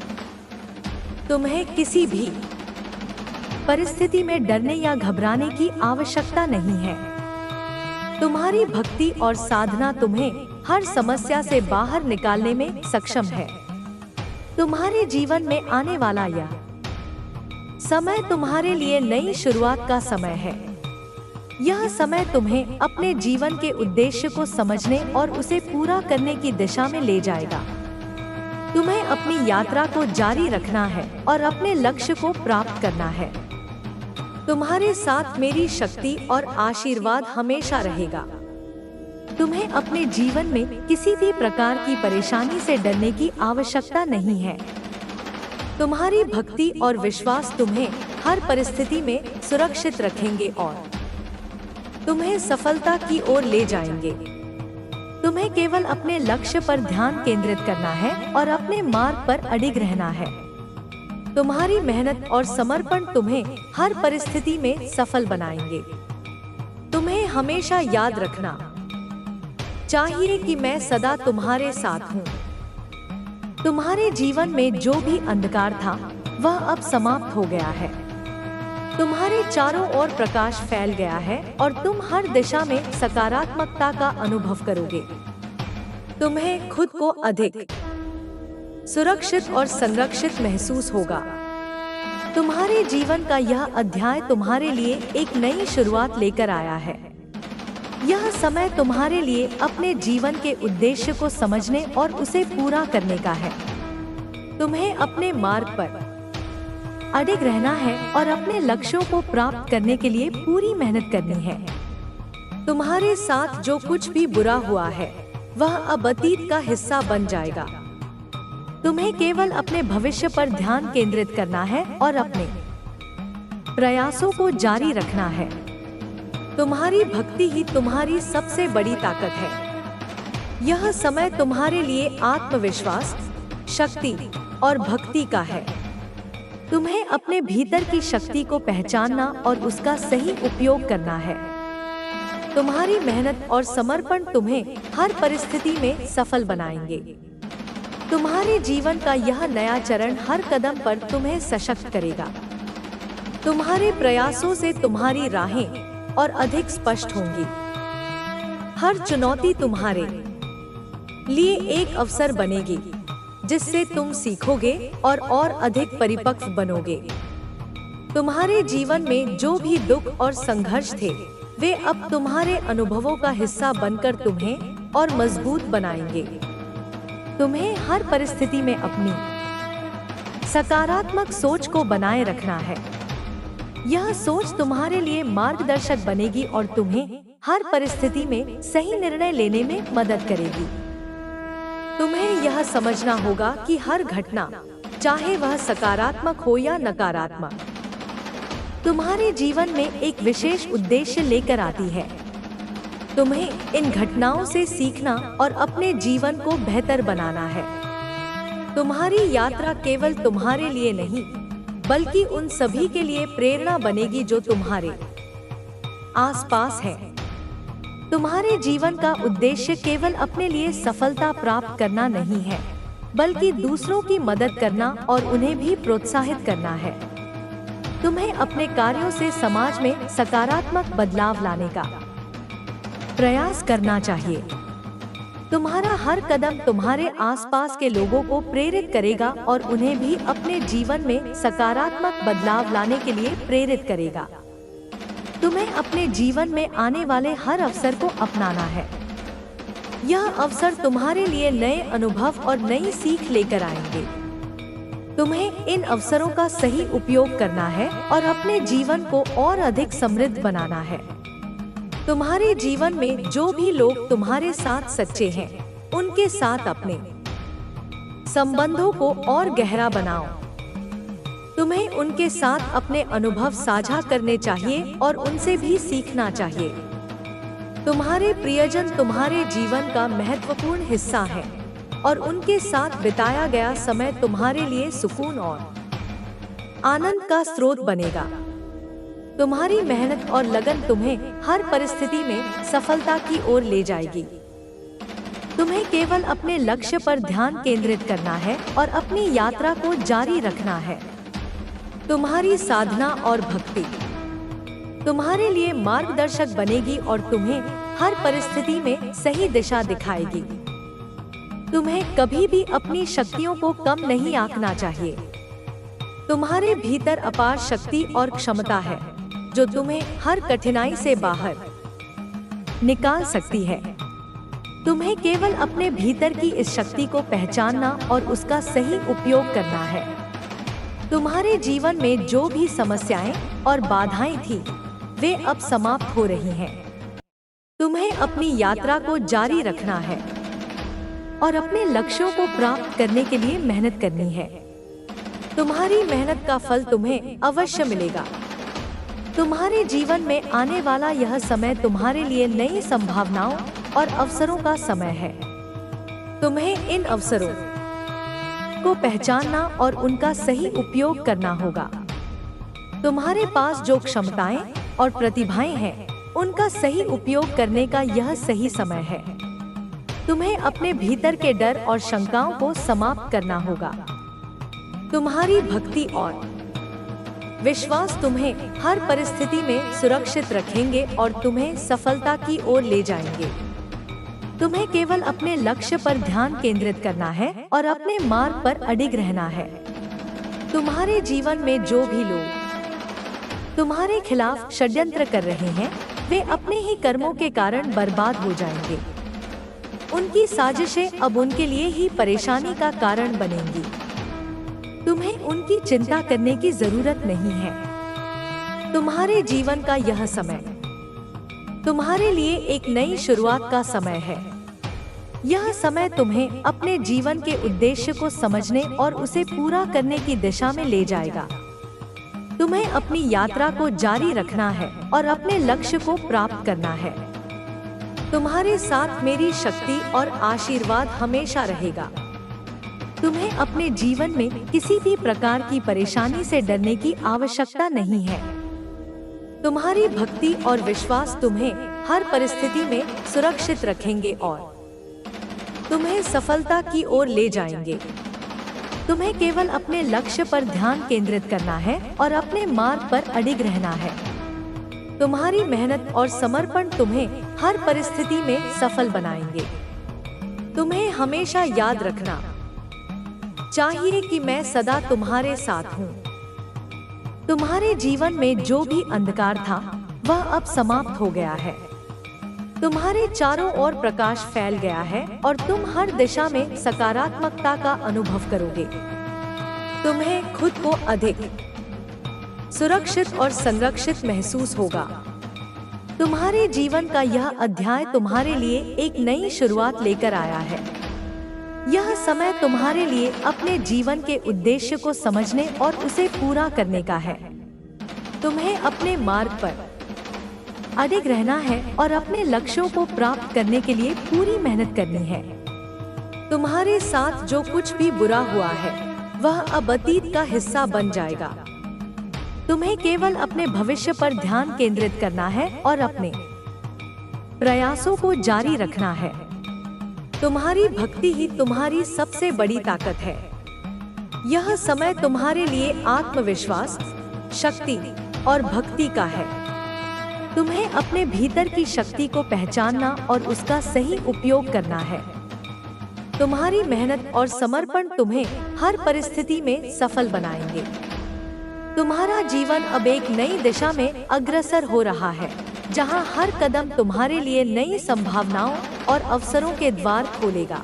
तुम्हें किसी भी परिस्थिति में डरने या घबराने की आवश्यकता नहीं है। तुम्हारी भक्ति और साधना तुम्हें हर समस्या से बाहर निकालने में सक्षम है। तुम्हारे जीवन में आने वाला यह समय तुम्हारे लिए नई शुरुआत का समय है। यह समय तुम्हें अपने जीवन के उद्देश्य को समझने और उसे पूरा करने की दिशा में ले जाएगा। तुम्हें अपनी यात्रा को जारी रखना है और अपने लक्ष्य को प्राप्त करना है। तुम्हारे साथ मेरी शक्ति और आशीर्वाद हमेशा रहेगा। तुम्हें अपने जीवन में किसी भी प्रकार की परेशानी से डरने की आवश्यकता नहीं है। तुम्हारी भक्ति और विश्वास तुम्हें हर परिस्थिति में सुरक्षित रखेंगे और तुम्हें सफलता की ओर ले जाएंगे। तुम्हें केवल अपने लक्ष्य पर ध्यान केंद्रित करना है और अपने मार्ग पर अडिग रहना है। तुम्हारी मेहनत और समर्पण तुम्हें हर परिस्थिति में सफल बनाएंगे। तुम्हें हमेशा याद रखना चाहिए कि मैं सदा तुम्हारे साथ हूँ। तुम्हारे जीवन में जो भी अंधकार था, वह अब समाप्त हो गया है। तुम्हारे चारों ओर प्रकाश फैल गया है और तुम हर दिशा में सकारात्मकता का अनुभव करोगे। तुम्हें खुद को अधिक सुरक्षित और संरक्षित महसूस होगा। तुम्हारे जीवन का यह अध्याय तुम्हारे लिए एक नई शुरुआत लेकर आया है। यह समय तुम्हारे लिए अपने जीवन के उद्देश्य को समझने और उसे पूरा करने का है। तुम्हें अपने मार्ग पर अडिग रहना है और अपने लक्ष्यों को प्राप्त करने के लिए पूरी मेहनत करनी है। तुम्हारे साथ जो कुछ भी बुरा हुआ है, वह अब अतीत का हिस्सा बन जाएगा। तुम्हें केवल अपने भविष्य पर ध्यान केंद्रित करना है और अपने प्रयासों को जारी रखना है। तुम्हारी भक्ति ही तुम्हारी सबसे बड़ी ताकत है। यह समय तुम्हारे लिए आत्मविश्वास, शक्ति और भक्ति का है। तुम्हें अपने भीतर की शक्ति को पहचानना और उसका सही उपयोग करना है। तुम्हारी मेहनत और समर्पण तुम्हें हर परिस्थिति में सफल बनाएंगे। तुम्हारे जीवन का यह नया चरण हर कदम पर तुम्हें सशक्त करेगा। तुम्हारे प्रयासों से तुम्हारी राहें और अधिक स्पष्ट होंगी। हर चुनौती तुम्हारे लिए एक अवसर बनेगी, जिससे तुम सीखोगे और अधिक परिपक्व बनोगे। तुम्हारे जीवन में जो भी दुख और संघर्ष थे, वे अब तुम्हारे अनुभवों का हिस्सा बनकर तुम्हें और मजबूत बनाएंगे। तुम्हें हर परिस्थिति में अपनी सकारात्मक सोच को बनाए रखना है। यह सोच तुम्हारे लिए मार्गदर्शक बनेगी और तुम्हें हर परिस्थिति में सही निर्णय लेने में मदद करेगी। तुम्हें यह समझना होगा कि हर घटना, चाहे वह सकारात्मक हो या नकारात्मक, तुम्हारे जीवन में एक विशेष उद्देश्य लेकर आती है। तुम्हें इन घटनाओं से सीखना और अपने जीवन को बेहतर बनाना है। तुम्हारी यात्रा केवल तुम्हारे लिए नहीं, बल्कि उन सभी के लिए प्रेरणा बनेगी जो तुम्हारे आसपास है। तुम्हारे जीवन का उद्देश्य केवल अपने लिए सफलता प्राप्त करना नहीं है, बल्कि दूसरों की मदद करना और उन्हें भी प्रोत्साहित करना है। तुम्हें अपने कार्यों से समाज में सकारात्मक बदलाव लाने का प्रयास करना चाहिए। तुम्हारा हर कदम तुम्हारे आसपास के लोगों को प्रेरित करेगा और उन्हें भी अपने जीवन में सकारात्मक बदलाव लाने के लिए प्रेरित करेगा। तुम्हें अपने जीवन में आने वाले हर अवसर को अपनाना है। यह अवसर तुम्हारे लिए नए अनुभव और नई सीख लेकर आएंगे। तुम्हें इन अवसरों का सही उपयोग करना है और अपने जीवन को और अधिक समृद्ध बनाना है। तुम्हारे जीवन में जो भी लोग तुम्हारे साथ सच्चे हैं, उनके साथ अपने संबंधों को और गहरा बनाओ। तुम्हें उनके साथ अपने अनुभव साझा करने चाहिए और उनसे भी सीखना चाहिए। तुम्हारे प्रियजन तुम्हारे जीवन का महत्वपूर्ण हिस्सा है और उनके साथ बिताया गया समय तुम्हारे लिए सुकून और आनंद का स्रोत बनेगा। तुम्हारी मेहनत और लगन तुम्हें हर परिस्थिति में सफलता की ओर ले जाएगी। तुम्हें केवल अपने लक्ष्य पर ध्यान केंद्रित करना है और अपनी यात्रा को जारी रखना है। तुम्हारी साधना और भक्ति तुम्हारे लिए मार्गदर्शक बनेगी और तुम्हें हर परिस्थिति में सही दिशा दिखाएगी। तुम्हें कभी भी अपनी शक्तियों को कम नहीं आंकना चाहिए। तुम्हारे भीतर अपार शक्ति और क्षमता है जो तुम्हें हर कठिनाई से बाहर निकाल सकती है। तुम्हें केवल अपने भीतर की इस शक्ति को पहचानना और उसका सही उपयोग करना है। तुम्हारे जीवन में जो भी समस्याएं और बाधाएं थी, वे अब समाप्त हो रही हैं। तुम्हें अपनी यात्रा को जारी रखना है और अपने लक्ष्यों को प्राप्त करने के लिए मेहनत करनी है। तुम्हारी मेहनत का फल तुम्हें अवश्य मिलेगा। तुम्हारे जीवन में आने वाला यह समय तुम्हारे लिए नई संभावनाओं और अवसरों का समय है। तुम्हें इन अवसरों को पहचानना और उनका सही उपयोग करना होगा। तुम्हारे पास जो क्षमताएं और प्रतिभाएं हैं, उनका सही उपयोग करने का यह सही समय है। तुम्हें अपने भीतर के डर और शंकाओं को समाप्त करना होगा। तुम्हारी भक्ति और विश्वास तुम्हें हर परिस्थिति में सुरक्षित रखेंगे और तुम्हें सफलता की ओर ले जाएंगे। तुम्हें केवल अपने लक्ष्य पर ध्यान केंद्रित करना है और अपने मार्ग पर अडिग रहना है। तुम्हारे जीवन में जो भी लोग तुम्हारे खिलाफ षड्यंत्र कर रहे हैं, वे अपने ही कर्मों के कारण बर्बाद हो जाएंगे। उनकी साजिशें अब उनके लिए ही परेशानी का कारण बनेंगी। तुम्हें उनकी चिंता करने की जरूरत नहीं है। तुम्हारे जीवन का यह समय तुम्हारे लिए एक नई शुरुआत का समय है। यह समय तुम्हें अपने जीवन के उद्देश्य को समझने और उसे पूरा करने की दिशा में ले जाएगा। तुम्हें अपनी यात्रा को जारी रखना है और अपने लक्ष्य को प्राप्त करना है। तुम्हारे साथ मेरी शक्ति और आशीर्वाद हमेशा रहेगा। तुम्हें अपने जीवन में किसी भी प्रकार की परेशानी से डरने की आवश्यकता नहीं है। तुम्हारी भक्ति और विश्वास तुम्हें हर परिस्थिति में सुरक्षित रखेंगे और तुम्हें सफलता की ओर ले जाएंगे। तुम्हें केवल अपने लक्ष्य पर ध्यान केंद्रित करना है और अपने मार्ग पर अडिग रहना है। तुम्हारी मेहनत और समर्पण तुम्हें हर परिस्थिति में सफल बनाएंगे। तुम्हें हमेशा याद रखना चाहिए कि मैं सदा तुम्हारे साथ हूँ। तुम्हारे जीवन में जो भी अंधकार था, वह अब समाप्त हो गया है। तुम्हारे चारों ओर प्रकाश फैल गया है और तुम हर दिशा में सकारात्मकता का अनुभव करोगे। तुम्हें खुद को अधिक सुरक्षित और संरक्षित महसूस होगा। तुम्हारे जीवन का यह अध्याय तुम्हारे लिए एक नई शुरुआत लेकर आया है। यह समय तुम्हारे लिए अपने जीवन के उद्देश्य को समझने और उसे पूरा करने का है। तुम्हें अपने मार्ग पर अडिग रहना है और अपने लक्ष्यों को प्राप्त करने के लिए पूरी मेहनत करनी है। तुम्हारे साथ जो कुछ भी बुरा हुआ है, वह अब अतीत का हिस्सा बन जाएगा। तुम्हें केवल अपने भविष्य पर ध्यान केंद्रित करना है और अपने प्रयासों को जारी रखना है। तुम्हारी भक्ति ही तुम्हारी सबसे बड़ी ताकत है। यह समय तुम्हारे लिए आत्मविश्वास, शक्ति और भक्ति का है। तुम्हें अपने भीतर की शक्ति को पहचानना और उसका सही उपयोग करना है। तुम्हारी मेहनत और समर्पण तुम्हें हर परिस्थिति में सफल बनाएंगे। तुम्हारा जीवन अब एक नई दिशा में अग्रसर हो रहा है, जहां हर कदम तुम्हारे लिए नई संभावनाओं और अवसरों के द्वार खोलेगा।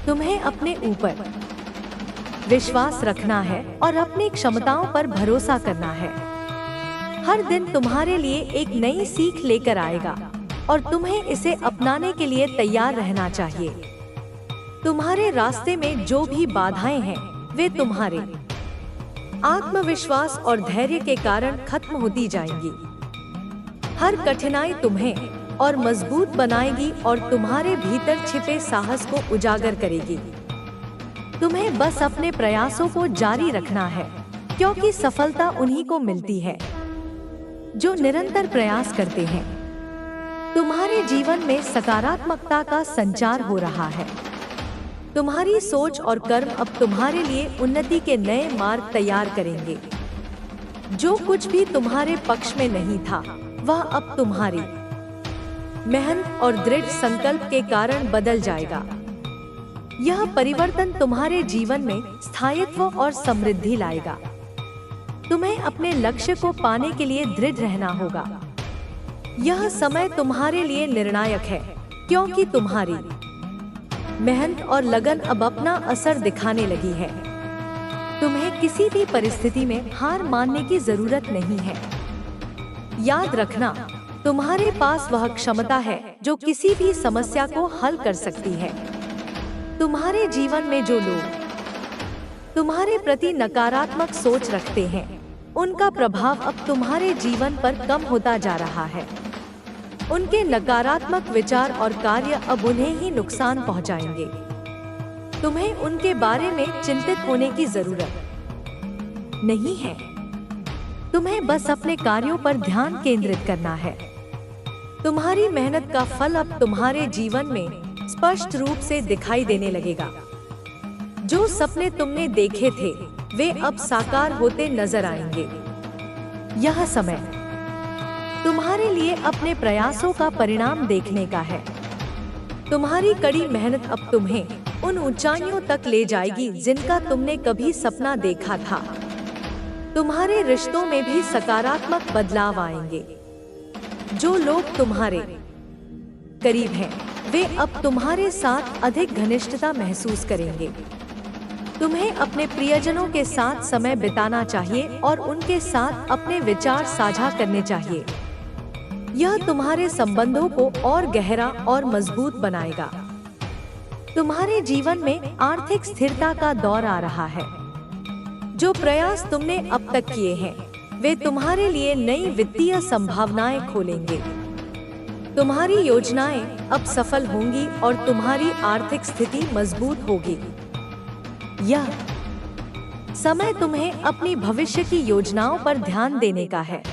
तुम्हें अपने ऊपर विश्वास रखना है और अपनी क्षमताओं पर भरोसा करना है। हर दिन तुम्हारे लिए एक नई सीख लेकर आएगा और तुम्हें इसे अपनाने के लिए तैयार रहना चाहिए। तुम्हारे रास्ते में जो भी बाधाएं हैं, वे तुम्हारे आत्मविश्वास और धैर्य के कारण खत्म होती जाएंगी। हर कठिनाई तुम्हें और मजबूत बनाएगी और तुम्हारे भीतर छिपे साहस को उजागर करेगी। तुम्हें बस अपने प्रयासों को जारी रखना है, क्योंकि सफलता उन्हीं को मिलती है जो निरंतर प्रयास करते हैं। तुम्हारे जीवन में सकारात्मकता का संचार हो रहा है। तुम्हारी सोच और कर्म अब तुम्हारे लिए उन्नति के नए मार्ग तैयार करेंगे। जो कुछ भी तुम्हारे पक्ष में नहीं था, वह अब तुम्हारी मेहनत और दृढ़ संकल्प के कारण बदल जाएगा। यह परिवर्तन तुम्हारे जीवन में स्थायित्व और समृद्धि लाएगा। तुम्हें अपने लक्ष्य को पाने के लिए दृढ़ रहना होगा। यह समय तुम्हारे लिए निर्णायक है, क्योंकि तुम्हारी मेहनत और लगन अब अपना असर दिखाने लगी है। तुम्हें किसी भी परिस्थिति में हार मानने की जरूरत नहीं है। याद रखना, तुम्हारे पास वह क्षमता है जो किसी भी समस्या को हल कर सकती है। तुम्हारे जीवन में जो लोग तुम्हारे प्रति नकारात्मक सोच रखते हैं, उनका प्रभाव अब तुम्हारे जीवन पर कम होता जा रहा है। उनके नकारात्मक विचार और कार्य अब उन्हें ही नुकसान पहुंचाएंगे। तुम्हें उनके बारे में चिंतित होने की जरूरत नहीं है। तुम्हें बस अपने कार्यों पर ध्यान केंद्रित करना है। तुम्हारी मेहनत का फल अब तुम्हारे जीवन में स्पष्ट रूप से दिखाई देने लगेगा। जो सपने तुमने देखे थे, वे अब साकार होते नजर आएंगे। यह समय तुम्हारे लिए अपने प्रयासों का परिणाम देखने का है। तुम्हारी कड़ी मेहनत अब तुम्हें उन ऊंचाइयों तक ले जाएगी जिनका तुमने कभी सपना देखा था। तुम्हारे रिश्तों में भी सकारात्मक बदलाव आएंगे। जो लोग तुम्हारे करीब हैं, वे अब तुम्हारे साथ अधिक घनिष्ठता महसूस करेंगे। तुम्हें अपने प्रियजनों के साथ समय बिताना चाहिए और उनके साथ अपने विचार साझा करने चाहिए। यह तुम्हारे संबंधों को और गहरा और मजबूत बनाएगा। तुम्हारे जीवन में आर्थिक स्थिरता का दौर आ रहा है। जो प्रयास तुमने अब तक किए हैं, वे तुम्हारे लिए नई वित्तीय संभावनाएं खोलेंगे। तुम्हारी योजनाएं अब सफल होंगी और तुम्हारी आर्थिक स्थिति मजबूत होगी। यह समय तुम्हें अपनी भविष्य की योजनाओं पर ध्यान देने का है।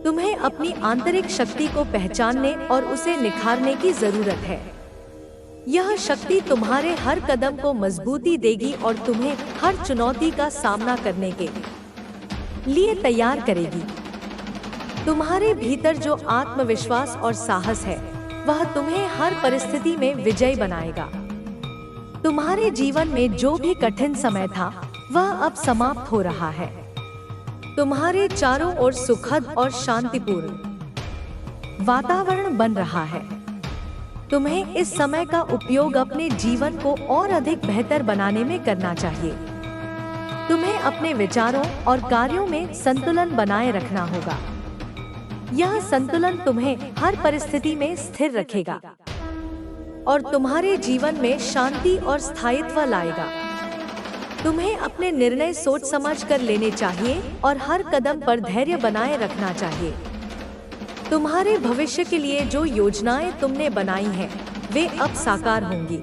तुम्हें अपनी आंतरिक शक्ति को पहचानने और उसे निखारने की जरूरत है। यह शक्ति तुम्हारे हर कदम को मजबूती देगी और तुम्हें हर चुनौती का सामना करने के लिए तैयार करेगी। तुम्हारे भीतर जो आत्मविश्वास और साहस है, वह तुम्हें हर परिस्थिति में विजयी बनाएगा। तुम्हारे जीवन में जो भी कठिन समय था, वह अब समाप्त हो रहा है। तुम्हारे चारों ओर सुखद और शांतिपूर्ण वातावरण बन रहा है। तुम्हें इस समय का उपयोग अपने जीवन को और अधिक बेहतर बनाने में करना चाहिए। तुम्हें अपने विचारों और कार्यों में संतुलन बनाए रखना होगा। यह संतुलन तुम्हें हर परिस्थिति में स्थिर रखेगा और तुम्हारे जीवन में शांति और स्थायित्व लाएगा। तुम्हें अपने निर्णय सोच समझ कर लेने चाहिए और हर कदम पर धैर्य बनाए रखना चाहिए। तुम्हारे भविष्य के लिए जो योजनाएं तुमने बनाई हैं, वे अब साकार होंगी।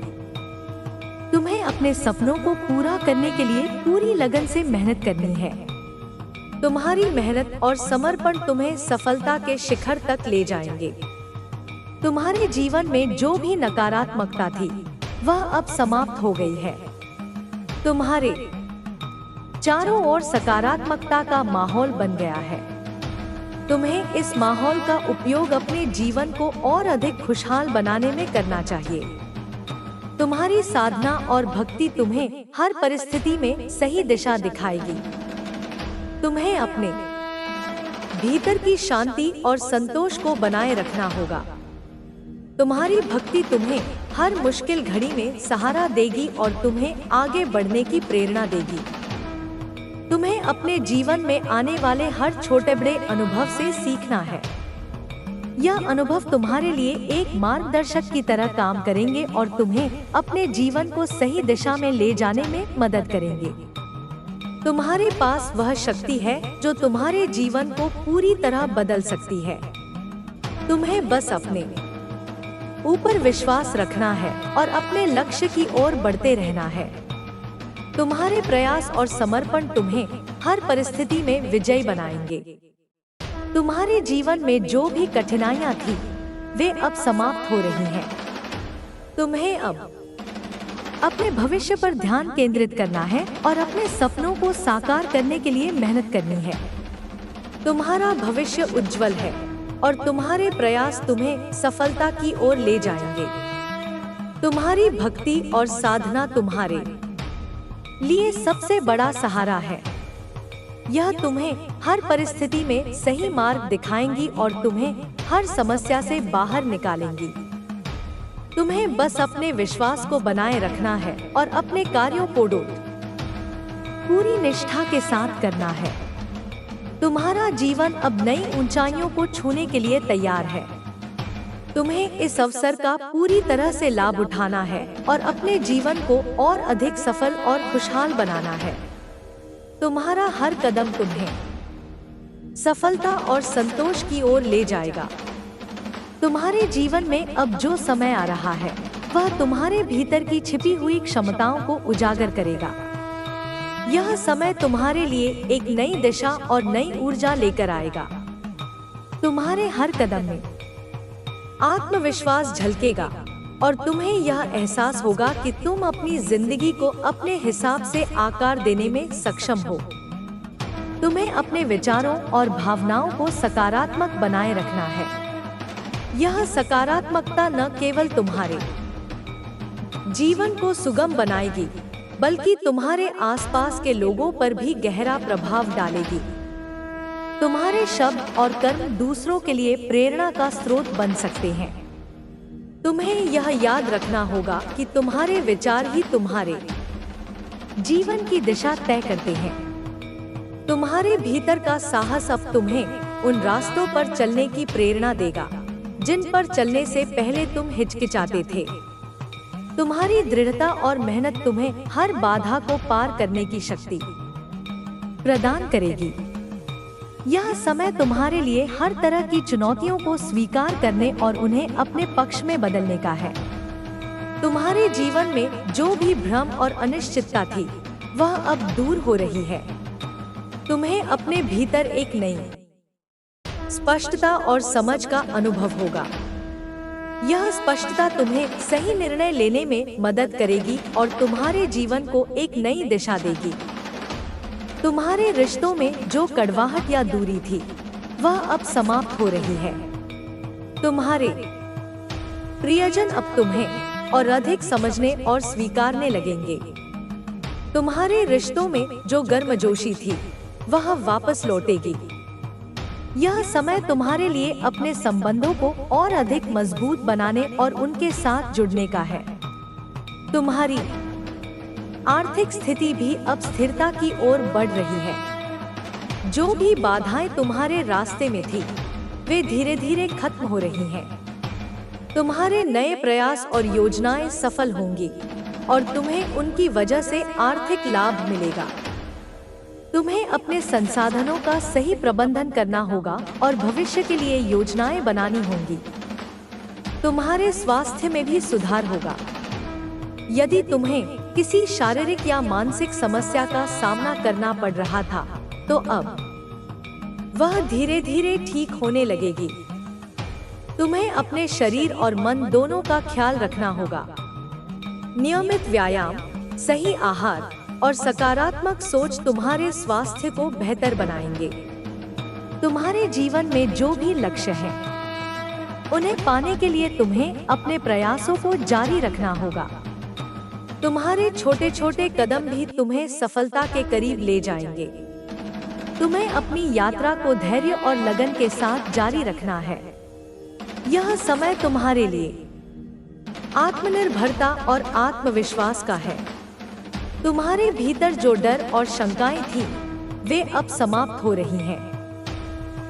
तुम्हें अपने सपनों को पूरा करने के लिए पूरी लगन से मेहनत करनी है। तुम्हारी मेहनत और समर्पण तुम्हें सफलता के शिखर तक ले जाएंगे। तुम्हारे जीवन में जो भी नकारात्मकता थी वह अब समाप्त हो गई है। तुम्हारे चारों ओर सकारात्मकता का माहौल बन गया है। तुम्हें इस माहौल का उपयोग अपने जीवन को और अधिक खुशहाल बनाने में करना चाहिए। तुम्हारी साधना और भक्ति तुम्हें हर परिस्थिति में सही दिशा दिखाएगी। तुम्हें अपने भीतर की शांति और संतोष को बनाए रखना होगा। तुम्हारी भक्ति तुम्हें हर मुश्किल घड़ी में सहारा देगी और तुम्हें आगे बढ़ने की प्रेरणा देगी। तुम्हें अपने जीवन में आने वाले हर छोटे बड़े अनुभव से सीखना है। यह अनुभव तुम्हारे लिए एक मार्गदर्शक की तरह काम करेंगे और तुम्हें अपने जीवन को सही दिशा में ले जाने में मदद करेंगे। तुम्हारे पास वह शक्ति है जो तुम्हारे जीवन को पूरी तरह बदल सकती है। तुम्हें बस अपने ऊपर विश्वास रखना है और अपने लक्ष्य की ओर बढ़ते रहना है। तुम्हारे प्रयास और समर्पण तुम्हें हर परिस्थिति में विजयी बनाएंगे। तुम्हारे जीवन में जो भी कठिनाइयां थी वे अब समाप्त हो रही हैं। तुम्हें अब अपने भविष्य पर ध्यान केंद्रित करना है और अपने सपनों को साकार करने के लिए मेहनत करनी है। तुम्हारा भविष्य उज्जवल है और तुम्हारे प्रयास तुम्हें सफलता की ओर ले जाएंगे। तुम्हारी भक्ति और साधना तुम्हारे लिए सबसे बड़ा सहारा है। यह तुम्हें हर परिस्थिति में सही मार्ग दिखाएंगी और तुम्हें हर समस्या से बाहर निकालेंगी। तुम्हें बस अपने विश्वास को बनाए रखना है और अपने कार्यों को पूरी निष्ठा के साथ करना है। तुम्हारा जीवन अब नई ऊंचाइयों को छूने के लिए तैयार है। तुम्हें इस अवसर का पूरी तरह से लाभ उठाना है और अपने जीवन को और अधिक सफल और खुशहाल बनाना है। तुम्हारा हर कदम तुम्हें सफलता और संतोष की ओर ले जाएगा। तुम्हारे जीवन में अब जो समय आ रहा है वह तुम्हारे भीतर की छिपी हुई क्षमताओं को उजागर करेगा। यह समय तुम्हारे लिए एक नई दिशा और नई ऊर्जा लेकर आएगा। तुम्हारे हर कदम में आत्मविश्वास झलकेगा और तुम्हें यह एहसास होगा कि तुम अपनी जिंदगी को अपने हिसाब से आकार देने में सक्षम हो। तुम्हें अपने विचारों और भावनाओं को सकारात्मक बनाए रखना है। यह सकारात्मकता न केवल तुम्हारे जीवन को सुगम बनाएगी बल्कि तुम्हारे आसपास के लोगों पर भी गहरा प्रभाव डालेगी। तुम्हारे शब्द और कर्म दूसरों के लिए प्रेरणा का स्रोत बन सकते हैं। तुम्हें यह याद रखना होगा कि तुम्हारे विचार ही तुम्हारे जीवन की दिशा तय करते हैं। तुम्हारे भीतर का साहस अब तुम्हें उन रास्तों पर चलने की प्रेरणा देगा जिन पर चलने से पहले तुम हिचकिचाते थे। तुम्हारी दृढ़ता और मेहनत तुम्हें हर बाधा को पार करने की शक्ति प्रदान करेगी। यह समय तुम्हारे लिए हर तरह की चुनौतियों को स्वीकार करने और उन्हें अपने पक्ष में बदलने का है। तुम्हारे जीवन में जो भी भ्रम और अनिश्चितता थी वह अब दूर हो रही है। तुम्हें अपने भीतर एक नई स्पष्टता और समझ का अनुभव होगा। यह स्पष्टता तुम्हें सही निर्णय लेने में मदद करेगी और तुम्हारे जीवन को एक नई दिशा देगी। तुम्हारे रिश्तों में जो कड़वाहट या दूरी थी वह अब समाप्त हो रही है। तुम्हारे प्रियजन अब तुम्हें और अधिक समझने और स्वीकारने लगेंगे। तुम्हारे रिश्तों में जो गर्मजोशी थी वह वापस लौटेगी। यह समय तुम्हारे लिए अपने संबंधों को और अधिक मजबूत बनाने और उनके साथ जुड़ने का है। तुम्हारी आर्थिक स्थिति भी अब स्थिरता की ओर बढ़ रही है। जो भी बाधाएं तुम्हारे रास्ते में थी वे धीरे धीरे खत्म हो रही हैं। तुम्हारे नए प्रयास और योजनाएं सफल होंगी और तुम्हें उनकी वजह से आर्थिक लाभ मिलेगा। तुम्हें अपने संसाधनों का सही प्रबंधन करना होगा और भविष्य के लिए योजनाएं बनानी होंगी। तुम्हारे स्वास्थ्य में भी सुधार होगा। यदि तुम्हें किसी शारीरिक या मानसिक समस्या का सामना करना पड़ रहा था तो अब वह धीरे धीरे ठीक होने लगेगी। तुम्हें अपने शरीर और मन दोनों का ख्याल रखना होगा। नियमित व्यायाम, सही आहार और सकारात्मक सोच तुम्हारे स्वास्थ्य को बेहतर बनाएंगे। तुम्हारे जीवन में जो भी लक्ष्य हैं, उन्हें पाने के लिए तुम्हें अपने प्रयासों को जारी रखना होगा। तुम्हारे छोटे छोटे कदम भी तुम्हें सफलता के करीब ले जाएंगे। तुम्हें अपनी यात्रा को धैर्य और लगन के साथ जारी रखना है। यह समय तुम्हारे लिए आत्मनिर्भरता और आत्मविश्वास का है। तुम्हारे भीतर जो डर और शंकाएं थी, वे अब समाप्त हो रही हैं।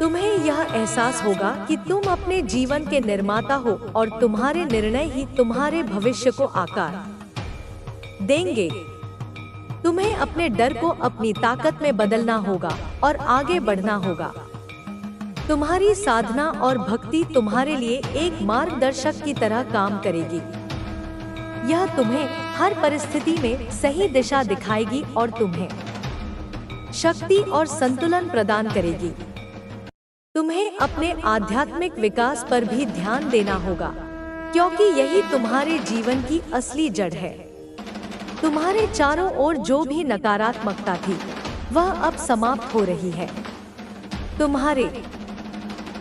तुम्हें यह एहसास होगा कि तुम अपने जीवन के निर्माता हो और तुम्हारे निर्णय ही तुम्हारे भविष्य को आकार देंगे। तुम्हें अपने डर को अपनी ताकत में बदलना होगा और आगे बढ़ना होगा। तुम्हारी साधना और भक्ति तुम्हारे लिए एक मार्गदर्शक की तरह काम करेगी। यह तुम्हें हर परिस्थिति में सही दिशा दिखाएगी और तुम्हें शक्ति और संतुलन प्रदान करेगी। तुम्हें अपने आध्यात्मिक विकास पर भी ध्यान देना होगा, क्योंकि यही तुम्हारे जीवन की असली जड़ है। तुम्हारे चारों ओर जो भी नकारात्मकता थी, वह अब समाप्त हो रही है। तुम्हारे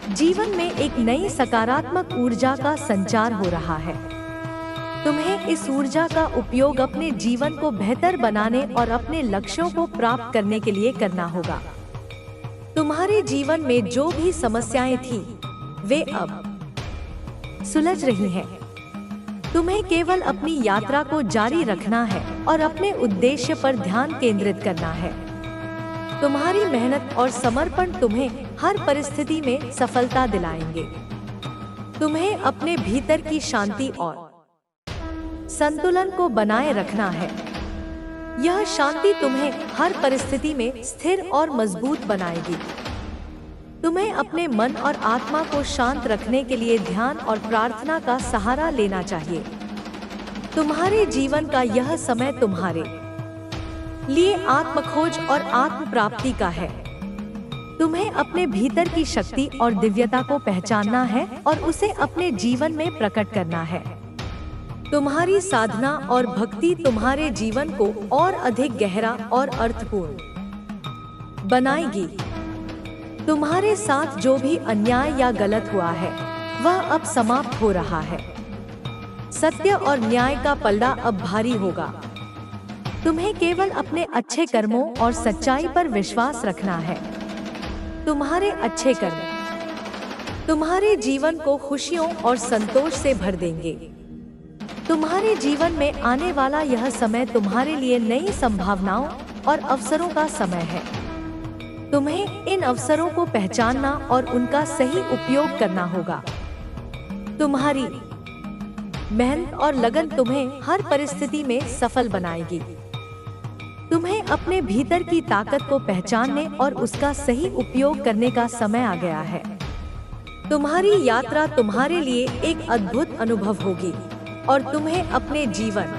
जीवन में एक नई सकारात्मक ऊर्जा का संचार हो रहा है। तुम्हें इस ऊर्जा का उपयोग अपने जीवन को बेहतर बनाने और अपने लक्ष्यों को प्राप्त करने के लिए करना होगा। तुम्हारे जीवन में जो भी समस्याएं थी, वे अब सुलझ रही हैं। तुम्हें केवल अपनी यात्रा को जारी रखना है और अपने उद्देश्य पर ध्यान केंद्रित करना है। तुम्हारी मेहनत और समर्पण तुम्हें हर परिस्थिति में सफलता दिलाएंगे। तुम्हें अपने भीतर की शांति और संतुलन को बनाए रखना है। यह शांति तुम्हें हर परिस्थिति में स्थिर और मजबूत बनाएगी। तुम्हें अपने मन और आत्मा को शांत रखने के लिए ध्यान और प्रार्थना का सहारा लेना चाहिए। तुम्हारे जीवन का यह समय तुम्हारे लिए आत्मखोज और आत्म प्राप्ति का है। तुम्हें अपने भीतर की शक्ति और दिव्यता को पहचानना है और उसे अपने जीवन में प्रकट करना है। तुम्हारी साधना और भक्ति तुम्हारे जीवन को और अधिक गहरा और अर्थपूर्ण बनाएगी। तुम्हारे साथ जो भी अन्याय या गलत हुआ है, वह अब समाप्त हो रहा है। सत्य और न्याय का पलड़ा अब भारी होगा। तुम्हें केवल अपने अच्छे कर्मों और सच्चाई पर विश्वास रखना है। तुम्हारे अच्छे कर्म तुम्हारे जीवन को खुशियों और संतोष से भर देंगे। तुम्हारे जीवन में आने वाला यह समय तुम्हारे लिए नई संभावनाओं और अवसरों का समय है। तुम्हें इन अवसरों को पहचानना और उनका सही उपयोग करना होगा। तुम्हारी मेहनत और लगन तुम्हें हर परिस्थिति में सफल बनाएगी। तुम्हें अपने भीतर की ताकत को पहचानने और उसका सही उपयोग करने का समय आ गया है। तुम्हारी यात्रा तुम्हारे लिए एक अद्भुत अनुभव होगी और तुम्हें अपने जीवन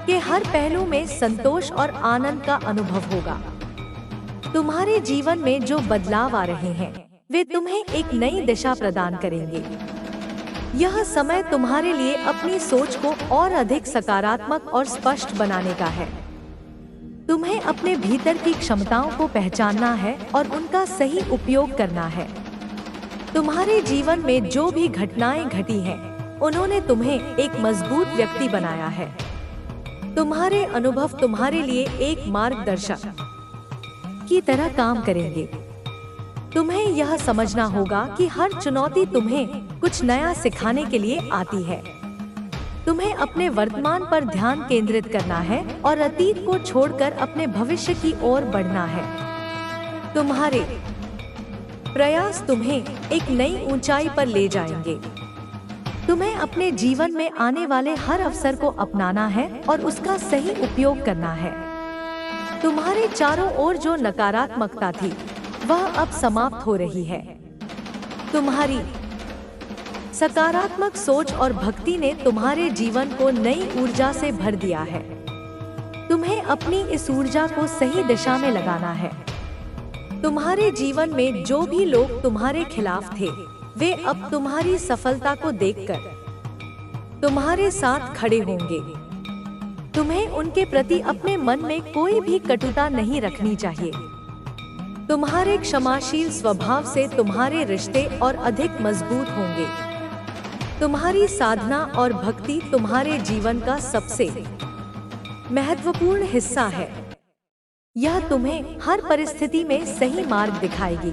के हर पहलू में संतोष और आनंद का अनुभव होगा। तुम्हारे जीवन में जो बदलाव आ रहे हैं, वे तुम्हें एक नई दिशा प्रदान करेंगे। यह समय तुम्हारे लिए अपनी सोच को और अधिक सकारात्मक और स्पष्ट बनाने का है। तुम्हें अपने भीतर की क्षमताओं को पहचानना है और उनका सही उपयोग करना है। तुम्हारे जीवन में जो भी घटनाएं घटी हैं, उन्होंने तुम्हें एक मजबूत व्यक्ति बनाया है। तुम्हारे अनुभव तुम्हारे लिए एक मार्गदर्शक की तरह काम करेंगे। तुम्हें यह समझना होगा कि हर चुनौती तुम्हें कुछ नया सिखाने के लिए आती है। तुम्हें अपने वर्तमान पर ध्यान केंद्रित करना है और अतीत को छोड़कर अपने भविष्य की ओर बढ़ना है। तुम्हारे प्रयास तुम्हें एक नई ऊंचाई पर ले जाएंगे। तुम्हें अपने जीवन में आने वाले हर अवसर को अपनाना है और उसका सही उपयोग करना है। तुम्हारे चारों ओर जो नकारात्मकता थी, वह अब समाप्त हो रही है। तुम्हारी सकारात्मक सोच और भक्ति ने तुम्हारे जीवन को नई ऊर्जा से भर दिया है। तुम्हें अपनी इस ऊर्जा को सही दिशा में लगाना है। तुम्हारे जीवन में जो भी लोग तुम्हारे खिलाफ थे, वे अब तुम्हारी सफलता को देखकर तुम्हारे साथ खड़े होंगे। तुम्हें उनके प्रति अपने मन में कोई भी कटुता नहीं रखनी चाहिए। तुम्हारे क्षमाशील स्वभाव से तुम्हारे रिश्ते और अधिक मजबूत होंगे। तुम्हारी साधना और भक्ति तुम्हारे जीवन का सबसे महत्वपूर्ण हिस्सा है। यह तुम्हें हर परिस्थिति में सही मार्ग दिखाएगी।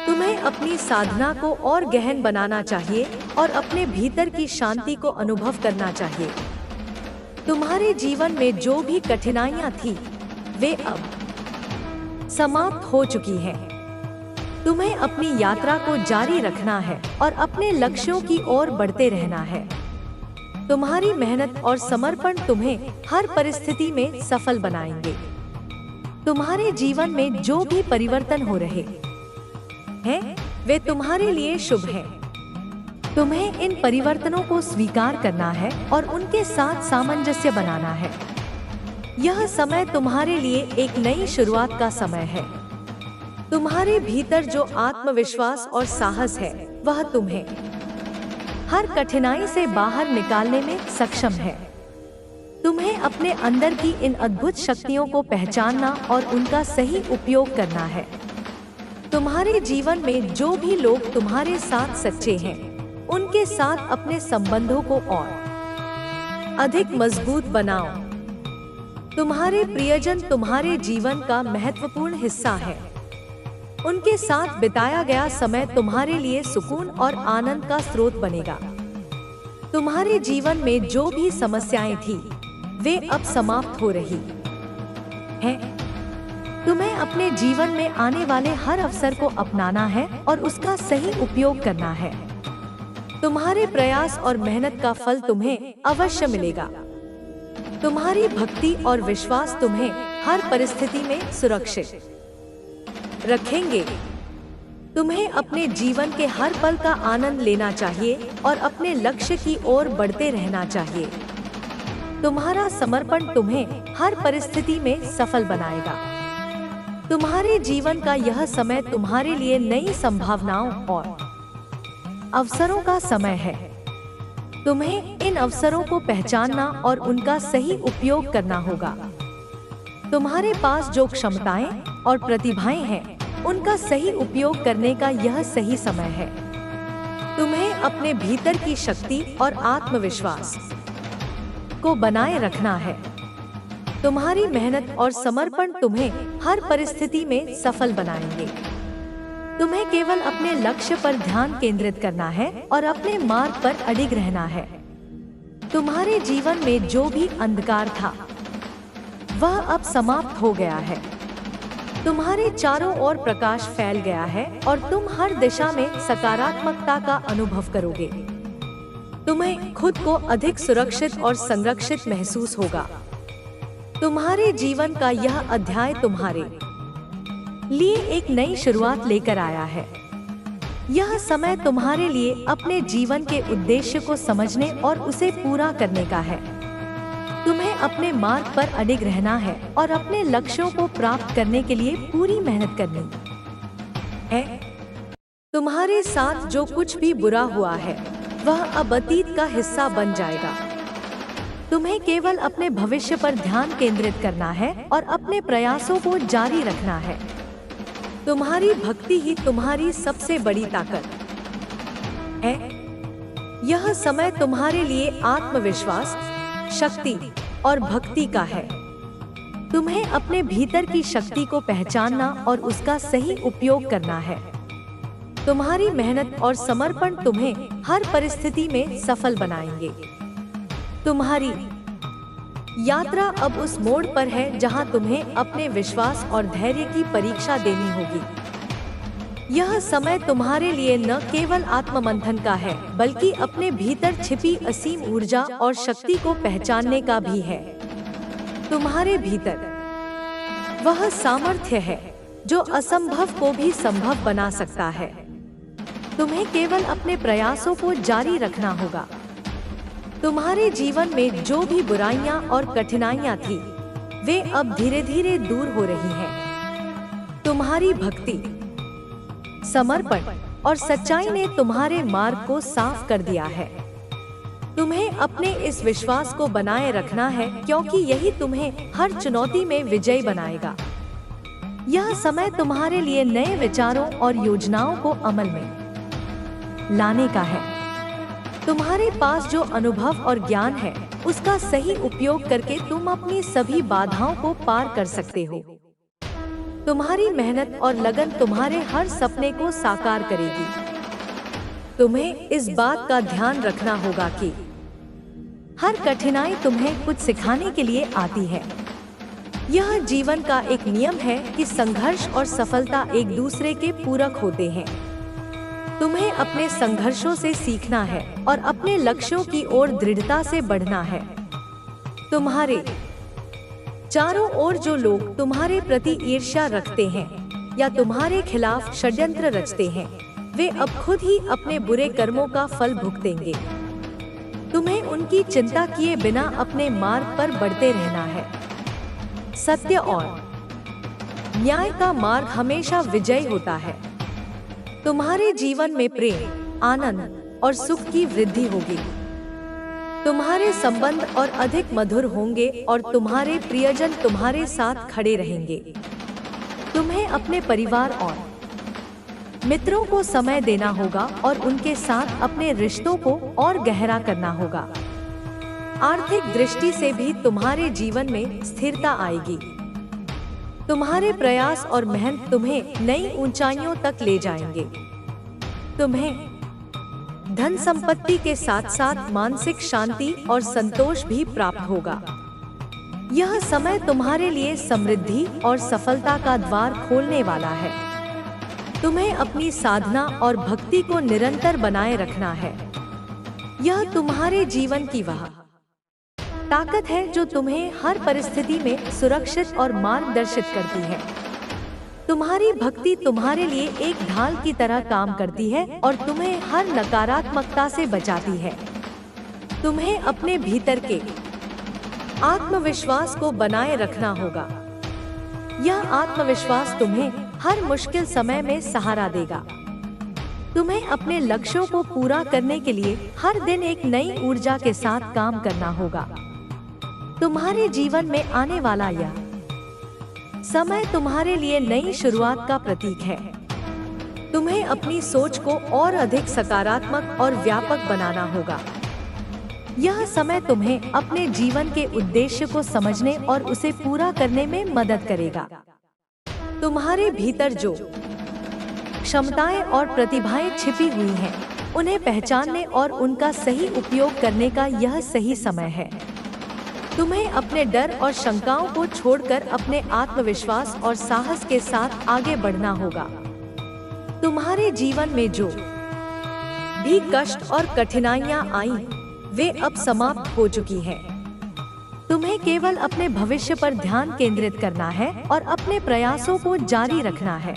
तुम्हें अपनी साधना को और गहन बनाना चाहिए और अपने भीतर की शांति को अनुभव करना चाहिए। तुम्हारे जीवन में जो भी कठिनाइयां थी, वे अब समाप्त हो चुकी हैं। तुम्हें अपनी यात्रा को जारी रखना है और अपने लक्ष्यों की ओर बढ़ते रहना है। तुम्हारी मेहनत और समर्पण तुम्हें हर परिस्थिति में सफल बनाएंगे। तुम्हारे जीवन में जो भी परिवर्तन हो रहे हैं, वे तुम्हारे लिए शुभ हैं। तुम्हें इन परिवर्तनों को स्वीकार करना है और उनके साथ सामंजस्य बनाना है। यह समय तुम्हारे लिए एक नई शुरुआत का समय है। तुम्हारे भीतर जो आत्मविश्वास और साहस है, वह तुम्हें हर कठिनाई से बाहर निकालने में सक्षम है। तुम्हें अपने अंदर की इन अद्भुत शक्तियों को पहचानना और उनका सही उपयोग करना है। तुम्हारे जीवन में जो भी लोग तुम्हारे साथ सच्चे हैं, उनके साथ अपने संबंधों को और अधिक मजबूत बनाओ। तुम्हारे प्रियजन तुम्हारे जीवन का महत्वपूर्ण हिस्सा है। उनके साथ बिताया गया समय तुम्हारे लिए सुकून और आनंद का स्रोत बनेगा। तुम्हारे जीवन में जो भी समस्याएं थी, वे अब समाप्त हो रही हैं। तुम्हें अपने जीवन में आने वाले हर अवसर को अपनाना है और उसका सही उपयोग करना है। तुम्हारे प्रयास और मेहनत का फल तुम्हें अवश्य मिलेगा। तुम्हारी भक्ति और विश्वास तुम्हें हर परिस्थिति में सुरक्षित रखेंगे। तुम्हें अपने जीवन के हर पल का आनंद लेना चाहिए और अपने लक्ष्य की ओर बढ़ते रहना चाहिए। तुम्हारा समर्पण तुम्हें हर परिस्थिति में सफल बनाएगा। तुम्हारे जीवन का यह समय तुम्हारे लिए नई संभावनाओं और अवसरों का समय है। तुम्हें इन अवसरों को पहचानना और उनका सही उपयोग करना होगा। तुम्हारे पास जो क्षमताएं और प्रतिभाएं हैं, उनका सही उपयोग करने का यह सही समय है। तुम्हें अपने भीतर की शक्ति और आत्मविश्वास को बनाए रखना है। तुम्हारी मेहनत और समर्पण तुम्हें हर परिस्थिति में सफल बनाएंगे। तुम्हें केवल अपने लक्ष्य पर ध्यान केंद्रित करना है और अपने मार्ग पर अडिग रहना है। तुम्हारे जीवन में जो भी अंधकार था, वह अब समाप्त हो गया है। तुम्हारे चारों ओर प्रकाश फैल गया है और तुम हर दिशा में सकारात्मकता का अनुभव करोगे। तुम्हें खुद को अधिक सुरक्षित और संरक्षित महसूस होगा। तुम्हारे जीवन का यह अध्याय तुम्हारे लिए एक नई शुरुआत लेकर आया है। यह समय तुम्हारे लिए अपने जीवन के उद्देश्य को समझने और उसे पूरा करने का है। तुम्हें अपने मार्ग पर अडिग रहना है और अपने लक्ष्यों को प्राप्त करने के लिए पूरी मेहनत करनी है। तुम्हारे साथ जो कुछ भी बुरा हुआ है, वह अब अतीत का हिस्सा बन जाएगा। तुम्हें केवल अपने भविष्य पर ध्यान केंद्रित करना है और अपने प्रयासों को जारी रखना है। तुम्हारी भक्ति ही तुम्हारी सबसे बड़ी ताकत है। यह समय तुम्हारे लिए आत्मविश्वास, शक्ति और भक्ति का है। तुम्हें अपने भीतर की शक्ति को पहचानना और उसका सही उपयोग करना है। तुम्हारी मेहनत और समर्पण तुम्हें हर परिस्थिति में सफल बनाएंगे। तुम्हारी यात्रा अब उस मोड़ पर है जहां तुम्हें अपने विश्वास और धैर्य की परीक्षा देनी होगी। यह समय तुम्हारे लिए न केवल आत्ममंथन का है, बल्कि अपने भीतर छिपी असीम ऊर्जा और शक्ति को पहचानने का भी है। तुम्हारे भीतर वह सामर्थ्य है जो असंभव को भी संभव बना सकता है। तुम्हें केवल अपने प्रयासों को जारी रखना होगा। तुम्हारे जीवन में जो भी बुराइयां और कठिनाइयां थी, वे अब धीरे धीरे दूर हो रही हैं। तुम्हारी भक्ति, समर्पण और सच्चाई ने तुम्हारे मार्ग को साफ कर दिया है। तुम्हें अपने इस विश्वास को बनाए रखना है, क्योंकि यही तुम्हें हर चुनौती में विजयी बनाएगा। यह समय तुम्हारे लिए नए विचारों और योजनाओं को अमल में लाने का है। तुम्हारे पास जो अनुभव और ज्ञान है, उसका सही उपयोग करके तुम अपनी सभी बाधाओं को पार कर सकते हो। तुम्हारी मेहनत और लगन तुम्हारे हर सपने को साकार करेगी। तुम्हें इस बात का ध्यान रखना होगा कि हर कठिनाई तुम्हें कुछ सिखाने के लिए आती है। यह जीवन का एक नियम है कि संघर्ष और सफलता एक दूसरे के पूरक होते हैं। तुम्हें अपने संघर्षों से सीखना है और अपने लक्ष्यों की ओर दृढ़ता से बढ़ना है। तुम्हारे चारों ओर जो लोग तुम्हारे प्रति ईर्ष्या रखते हैं या तुम्हारे खिलाफ षड्यंत्र रचते हैं, वे अब खुद ही अपने बुरे कर्मों का फल भुगतेंगे। तुम्हें उनकी चिंता किए बिना अपने मार्ग पर बढ़ते रहना है। सत्य और न्याय का मार्ग हमेशा विजयी होता है। तुम्हारे जीवन में प्रेम, आनंद और सुख की वृद्धि होगी। तुम्हारे संबंध और अधिक मधुर होंगे और तुम्हारे प्रियजन तुम्हारे साथ खड़े रहेंगे। तुम्हें अपने परिवार और मित्रों को समय देना होगा और उनके साथ अपने रिश्तों को और गहरा करना होगा। आर्थिक दृष्टि से भी तुम्हारे जीवन में स्थिरता आएगी। तुम्हारे प्रयास और मेहनत तुम्हें नई ऊंचाइयों तक ले जाएंगे। तुम्हें धन संपत्ति के साथ साथ मानसिक शांति और संतोष भी प्राप्त होगा। यह समय तुम्हारे लिए समृद्धि और सफलता का द्वार खोलने वाला है। तुम्हें अपनी साधना और भक्ति को निरंतर बनाए रखना है। यह तुम्हारे जीवन की वह ताकत है जो तुम्हें हर परिस्थिति में सुरक्षित और मार्गदर्शित करती है। तुम्हारी भक्ति तुम्हारे लिए एक ढाल की तरह काम करती है और तुम्हें हर नकारात्मकता से बचाती है। तुम्हें अपने भीतर के आत्मविश्वास को बनाए रखना होगा। यह आत्मविश्वास तुम्हें हर मुश्किल समय में सहारा देगा। तुम्हें अपने लक्ष्यों को पूरा करने के लिए हर दिन एक नई ऊर्जा के साथ काम करना होगा। तुम्हारे जीवन में आने वाला यह समय तुम्हारे लिए नई शुरुआत का प्रतीक है। तुम्हें अपनी सोच को और अधिक सकारात्मक और व्यापक बनाना होगा। यह समय तुम्हें अपने जीवन के उद्देश्य को समझने और उसे पूरा करने में मदद करेगा। तुम्हारे भीतर जो क्षमताएं और प्रतिभाएं छिपी हुई हैं, उन्हें पहचानने और उनका सही उपयोग करने का यह सही समय है। तुम्हें अपने डर और शंकाओं को छोड़कर अपने आत्मविश्वास और साहस के साथ आगे बढ़ना होगा। तुम्हारे जीवन में जो भी कष्ट और कठिनाइयां आई, वे अब समाप्त हो चुकी हैं। तुम्हें केवल अपने भविष्य पर ध्यान केंद्रित करना है और अपने प्रयासों को जारी रखना है।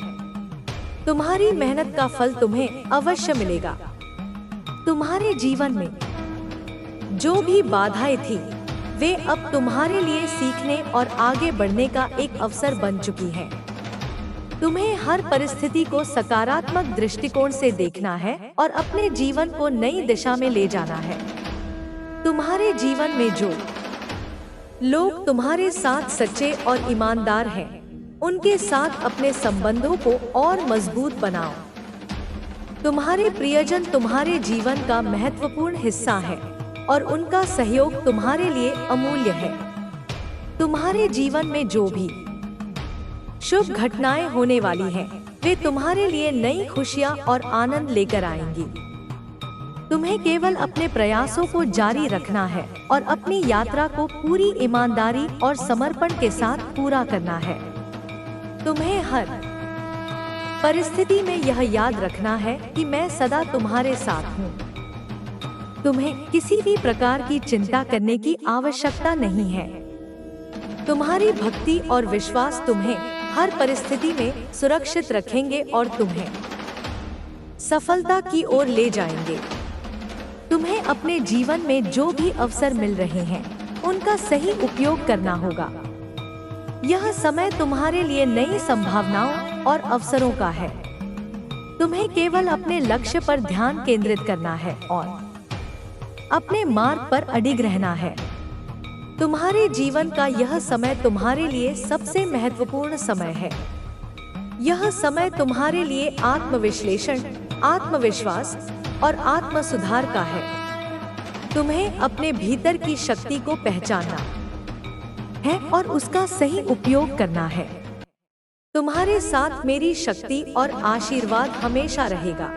तुम्हारी मेहनत का फल तुम्हें अवश्य मिलेगा। तुम्हारे जीवन में जो भी बाधाएं थी, वे अब तुम्हारे लिए सीखने और आगे बढ़ने का एक अवसर बन चुकी हैं। तुम्हें हर परिस्थिति को सकारात्मक दृष्टिकोण से देखना है और अपने जीवन को नई दिशा में ले जाना है। तुम्हारे जीवन में जो लोग तुम्हारे साथ सच्चे और ईमानदार हैं, उनके साथ अपने संबंधों को और मजबूत बनाओ। तुम्हारे प्रियजन तुम्हारे जीवन का महत्वपूर्ण हिस्सा है और उनका सहयोग तुम्हारे लिए अमूल्य है। तुम्हारे जीवन में जो भी शुभ घटनाएं होने वाली हैं, वे तुम्हारे लिए नई खुशियां और आनंद लेकर आएंगी। तुम्हें केवल अपने प्रयासों को जारी रखना है और अपनी यात्रा को पूरी ईमानदारी और समर्पण के साथ पूरा करना है। तुम्हें हर परिस्थिति में यह याद रखना है कि मैं सदा तुम्हारे साथ हूँ। तुम्हें किसी भी प्रकार की चिंता करने की आवश्यकता नहीं है। तुम्हारी भक्ति और विश्वास तुम्हें हर परिस्थिति में सुरक्षित रखेंगे और तुम्हें सफलता की ओर ले जाएंगे। तुम्हें अपने जीवन में जो भी अवसर मिल रहे हैं, उनका सही उपयोग करना होगा। यह समय तुम्हारे लिए नई संभावनाओं और अवसरों का है। तुम्हें केवल अपने लक्ष्य पर ध्यान केंद्रित करना है और अपने मार्ग पर अडिग रहना है। तुम्हारे जीवन का यह समय तुम्हारे लिए सबसे महत्वपूर्ण समय है। यह समय तुम्हारे लिए आत्मविश्लेषण, आत्मविश्वास और आत्म सुधार का है। तुम्हें अपने भीतर की शक्ति को पहचानना है और उसका सही उपयोग करना है। तुम्हारे साथ मेरी शक्ति और आशीर्वाद हमेशा रहेगा।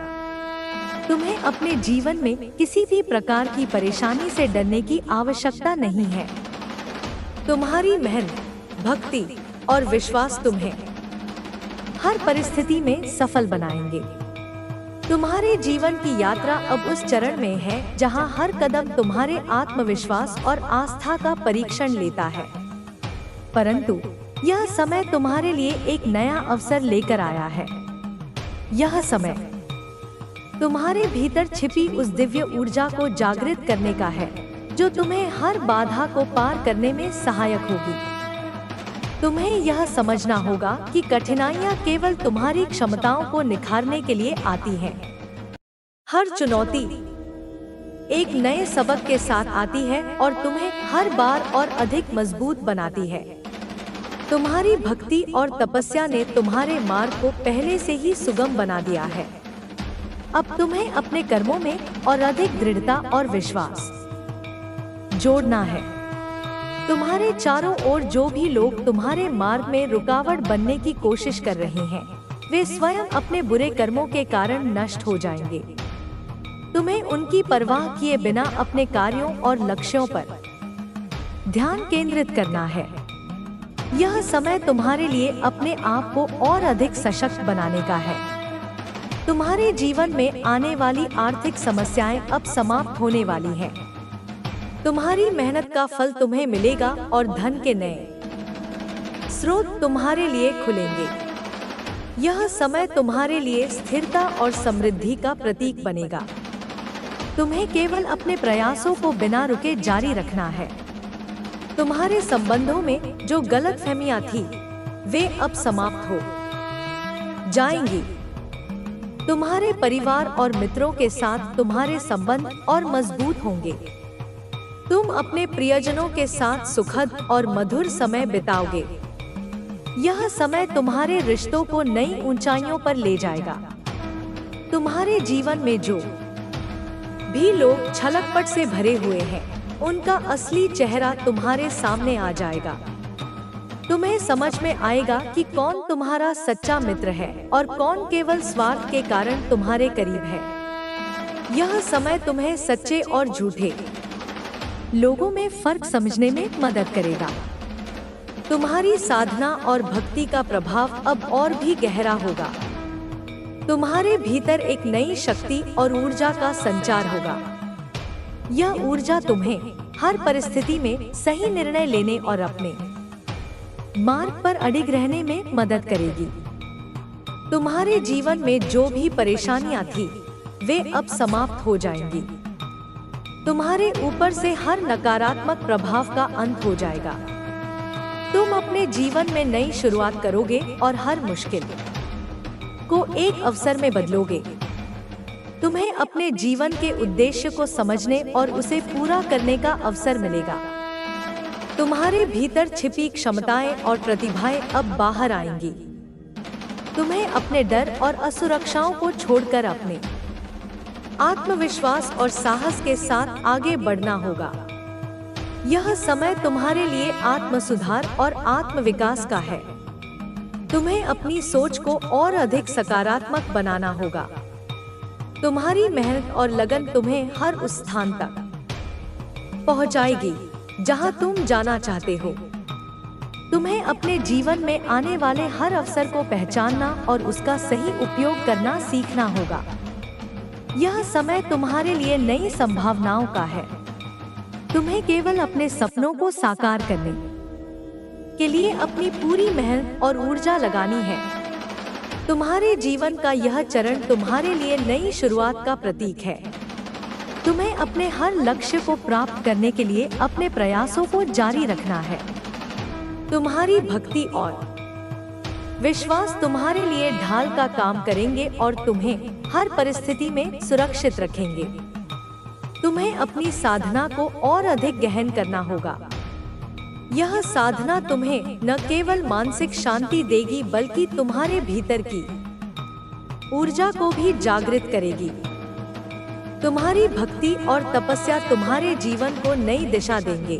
तुम्हें अपने जीवन में किसी भी प्रकार की परेशानी से डरने की आवश्यकता नहीं है। तुम्हारी मेहनत, भक्ति और विश्वास तुम्हें हर परिस्थिति में सफल बनाएंगे। तुम्हारे जीवन की यात्रा अब उस चरण में है जहां हर कदम तुम्हारे आत्मविश्वास और आस्था का परीक्षण लेता है। परंतु यह समय तुम्हारे लिए एक नया अवसर लेकर आया है। यह समय तुम्हारे भीतर छिपी उस दिव्य ऊर्जा को जागृत करने का है जो तुम्हें हर बाधा को पार करने में सहायक होगी। तुम्हें यह समझना होगा कि कठिनाइयां केवल तुम्हारी क्षमताओं को निखारने के लिए आती हैं। हर चुनौती एक नए सबक के साथ आती है और तुम्हें हर बार और अधिक मजबूत बनाती है। तुम्हारी भक्ति और तपस्या ने तुम्हारे मार्ग को पहले से ही सुगम बना दिया है। अब तुम्हें अपने कर्मों में और अधिक दृढ़ता और विश्वास जोड़ना है। तुम्हारे चारों ओर जो भी लोग तुम्हारे मार्ग में रुकावट बनने की कोशिश कर रहे हैं, वे स्वयं अपने बुरे कर्मों के कारण नष्ट हो जाएंगे। तुम्हें उनकी परवाह किए बिना अपने कार्यों और लक्ष्यों पर ध्यान केंद्रित करना है। यह समय तुम्हारे लिए अपने आप को और अधिक सशक्त बनाने का है। तुम्हारे जीवन में आने वाली आर्थिक समस्याएं अब समाप्त होने वाली हैं। तुम्हारी मेहनत का फल तुम्हें मिलेगा और धन के नए स्रोत तुम्हारे लिए खुलेंगे। यह समय तुम्हारे लिए स्थिरता और समृद्धि का प्रतीक बनेगा। तुम्हें केवल अपने प्रयासों को बिना रुके जारी रखना है। तुम्हारे संबंधों में जो गलतफहमियां थी, वे अब समाप्त हो जाएंगी। तुम्हारे परिवार और मित्रों के साथ तुम्हारे संबंध और मजबूत होंगे। तुम अपने प्रियजनों के साथ सुखद और मधुर समय बिताओगे। यह समय तुम्हारे रिश्तों को नई ऊंचाइयों पर ले जाएगा। तुम्हारे जीवन में जो भी लोग छलकपट से भरे हुए हैं, उनका असली चेहरा तुम्हारे सामने आ जाएगा। तुम्हें समझ में आएगा कि कौन तुम्हारा सच्चा मित्र है और कौन केवल स्वार्थ के कारण तुम्हारे करीब है। यह समय तुम्हें सच्चे और झूठे लोगों में फर्क समझने में मदद करेगा। तुम्हारी साधना और भक्ति का प्रभाव अब और भी गहरा होगा। तुम्हारे भीतर एक नई शक्ति और ऊर्जा का संचार होगा। यह ऊर्जा तुम्हें हर परिस्थिति में सही निर्णय लेने और अपने मार्ग पर अडिग रहने में मदद करेगी। तुम्हारे जीवन में जो भी परेशानियां थी, वे अब समाप्त हो जाएंगी। तुम्हारे ऊपर से हर नकारात्मक प्रभाव का अंत हो जाएगा। तुम अपने जीवन में नई शुरुआत करोगे और हर मुश्किल को एक अवसर में बदलोगे। तुम्हें अपने जीवन के उद्देश्य को समझने और उसे पूरा करने का अवसर मिलेगा। तुम्हारे भीतर छिपी क्षमताएं और प्रतिभाएं अब बाहर आएंगी। तुम्हें अपने डर और असुरक्षाओं को छोड़कर अपने आत्मविश्वास और साहस के साथ आगे बढ़ना होगा। यह समय तुम्हारे लिए आत्म सुधार और आत्म विकास का है। तुम्हें अपनी सोच को और अधिक सकारात्मक बनाना होगा। तुम्हारी मेहनत और लगन तुम्हें हर उस स्थान तक पहुंचाएगी जहां तुम जाना चाहते हो। तुम्हें अपने जीवन में आने वाले हर अवसर को पहचानना और उसका सही उपयोग करना सीखना होगा। यह समय तुम्हारे लिए नई संभावनाओं का है। तुम्हें केवल अपने सपनों को साकार करने के लिए अपनी पूरी मेहनत और ऊर्जा लगानी है। तुम्हारे जीवन का यह चरण तुम्हारे लिए नई शुरुआत का प्रतीक है। तुम्हें अपने हर लक्ष्य को प्राप्त करने के लिए अपने प्रयासों को जारी रखना है। तुम्हारी भक्ति और विश्वास तुम्हारे लिए ढाल का काम करेंगे और तुम्हें हर परिस्थिति में सुरक्षित रखेंगे। तुम्हें अपनी साधना को और अधिक गहन करना होगा। यह साधना तुम्हें न केवल मानसिक शांति देगी बल्कि तुम्हारे भीतर की ऊर्जा को भी जागृत करेगी। तुम्हारी भक्ति और तपस्या तुम्हारे जीवन को नई दिशा देंगे।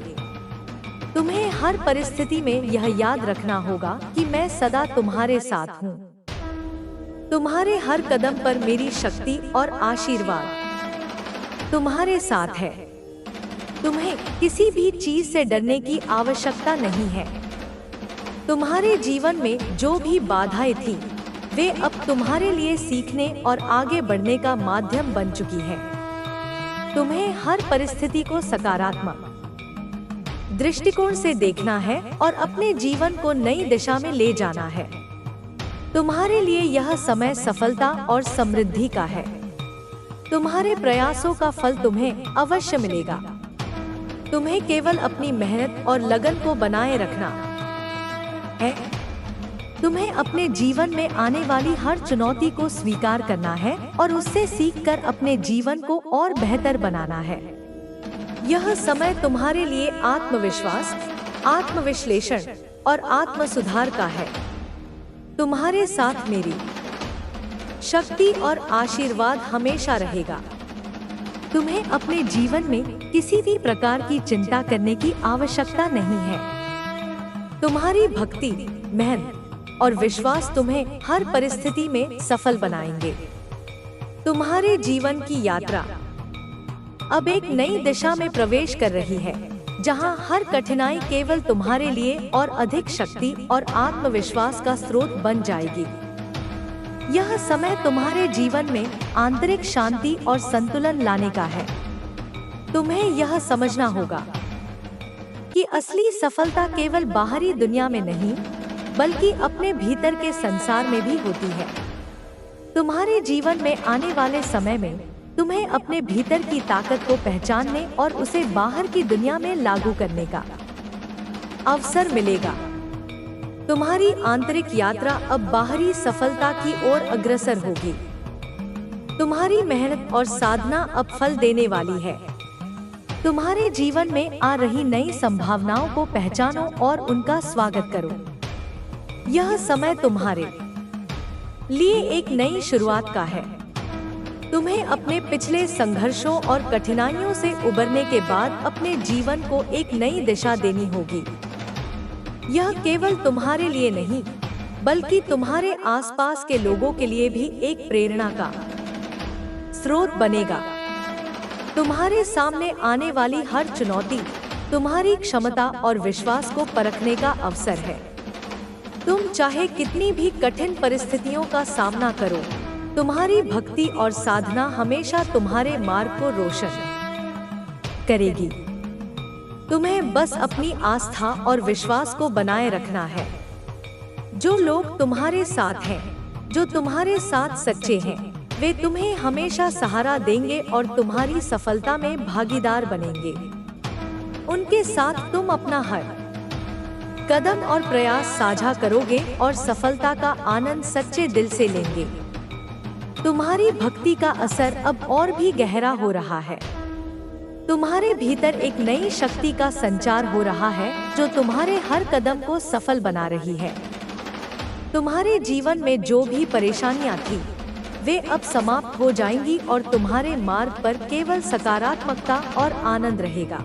तुम्हें हर परिस्थिति में यह याद रखना होगा कि मैं सदा तुम्हारे साथ हूँ। तुम्हारे हर कदम पर मेरी शक्ति और आशीर्वाद तुम्हारे साथ है। तुम्हें किसी भी चीज से डरने की आवश्यकता नहीं है। तुम्हारे जीवन में जो भी बाधाएं थी, वे अब तुम्हारे लिए सीखने और आगे बढ़ने का माध्यम बन चुकी है। तुम्हें हर परिस्थिति को सकारात्मक दृष्टिकोण से देखना है और अपने जीवन को नई दिशा में ले जाना है। तुम्हारे लिए यह समय सफलता और समृद्धि का है। तुम्हारे प्रयासों का फल तुम्हें अवश्य मिलेगा। तुम्हें केवल अपनी मेहनत और लगन को बनाए रखना है। तुम्हें अपने जीवन में आने वाली हर चुनौती को स्वीकार करना है और उससे सीखकर अपने जीवन को और बेहतर बनाना है। यह समय तुम्हारे लिए आत्मविश्वास, आत्मविश्लेषण और आत्म सुधार का है। तुम्हारे साथ मेरी शक्ति और आशीर्वाद हमेशा रहेगा। तुम्हें अपने जीवन में किसी भी प्रकार की चिंता करने की आवश्यकता नहीं है। तुम्हारी भक्ति, मेहनत और विश्वास तुम्हें हर परिस्थिति में सफल बनाएंगे। तुम्हारे जीवन की यात्रा अब एक नई दिशा में प्रवेश कर रही है, जहां हर कठिनाई केवल तुम्हारे लिए और अधिक शक्ति और आत्मविश्वास का स्रोत बन जाएगी। यह समय तुम्हारे जीवन में आंतरिक शांति और संतुलन लाने का है। तुम्हें यह समझना होगा कि असली सफलता केवल बाहरी दुनिया में नहीं, बल्कि अपने भीतर के संसार में भी होती है। तुम्हारे जीवन में आने वाले समय में तुम्हें अपने भीतर की ताकत को पहचानने और उसे बाहर की दुनिया में लागू करने का अवसर मिलेगा। तुम्हारी आंतरिक यात्रा अब बाहरी सफलता की ओर अग्रसर होगी। तुम्हारी मेहनत और साधना अब फल देने वाली है। तुम्हारे जीवन में आ रही नई संभावनाओं को पहचानो और उनका स्वागत करो। यह समय तुम्हारे लिए एक नई शुरुआत का है। तुम्हें अपने पिछले संघर्षों और कठिनाइयों से उबरने के बाद अपने जीवन को एक नई दिशा देनी होगी। यह केवल तुम्हारे लिए नहीं, बल्कि तुम्हारे आसपास के लोगों के लिए भी एक प्रेरणा का स्रोत बनेगा। तुम्हारे सामने आने वाली हर चुनौती तुम्हारी क्षमता और विश्वास को परखने का अवसर है। तुम चाहे कितनी भी कठिन परिस्थितियों का सामना करो, तुम्हारी भक्ति और साधना हमेशा तुम्हारे मार्ग को रोशन करेगी। तुम्हें बस अपनी आस्था और विश्वास को बनाए रखना है। जो लोग तुम्हारे साथ हैं, जो तुम्हारे साथ सच्चे हैं, वे तुम्हें हमेशा सहारा देंगे और तुम्हारी सफलता में भागीदार बनेंगे। उनके साथ तुम अपना हर कदम और प्रयास साझा करोगे और सफलता का आनंद सच्चे दिल से लेंगे। तुम्हारी भक्ति का असर अब और भी गहरा हो रहा है। तुम्हारे भीतर एक नई शक्ति का संचार हो रहा है, जो तुम्हारे हर कदम को सफल बना रही है। तुम्हारे जीवन में जो भी परेशानियां थी, वे अब समाप्त हो जाएंगी और तुम्हारे मार्ग पर केवल सकारात्मकता और आनंद रहेगा।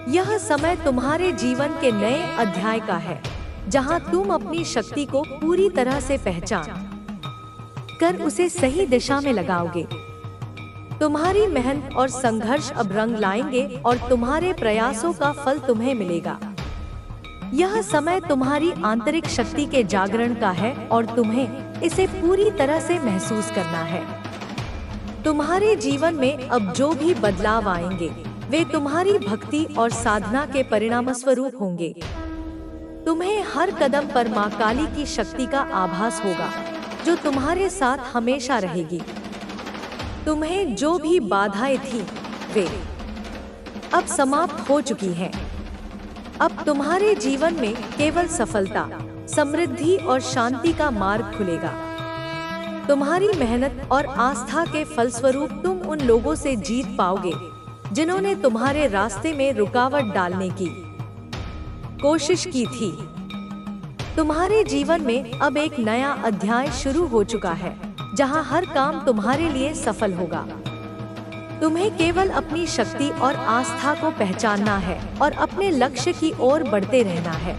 यह समय तुम्हारे जीवन के नए अध्याय का है, जहां तुम अपनी शक्ति को पूरी तरह से पहचान कर उसे सही दिशा में लगाओगे। तुम्हारी मेहनत और संघर्ष अब रंग लाएंगे और तुम्हारे प्रयासों का फल तुम्हें मिलेगा। यह समय तुम्हारी आंतरिक शक्ति के जागरण का है और तुम्हें इसे पूरी तरह से महसूस करना है। तुम्हारे जीवन में अब जो भी बदलाव आएंगे, वे तुम्हारी भक्ति और साधना के परिणामस्वरूप होंगे। तुम्हें हर कदम पर मां काली की शक्ति का आभास होगा, जो तुम्हारे साथ हमेशा रहेगी। तुम्हें जो भी बाधाएं थी, वे अब समाप्त हो चुकी हैं। अब तुम्हारे जीवन में केवल सफलता, समृद्धि और शांति का मार्ग खुलेगा। तुम्हारी मेहनत और आस्था के फलस्वरूप तुम उन लोगों से जीत पाओगे जिन्होंने तुम्हारे रास्ते में रुकावट डालने की कोशिश की थी। तुम्हारे जीवन में अब एक नया अध्याय शुरू हो चुका है, जहां हर काम तुम्हारे लिए सफल होगा। तुम्हें केवल अपनी शक्ति और आस्था को पहचानना है और अपने लक्ष्य की ओर बढ़ते रहना है।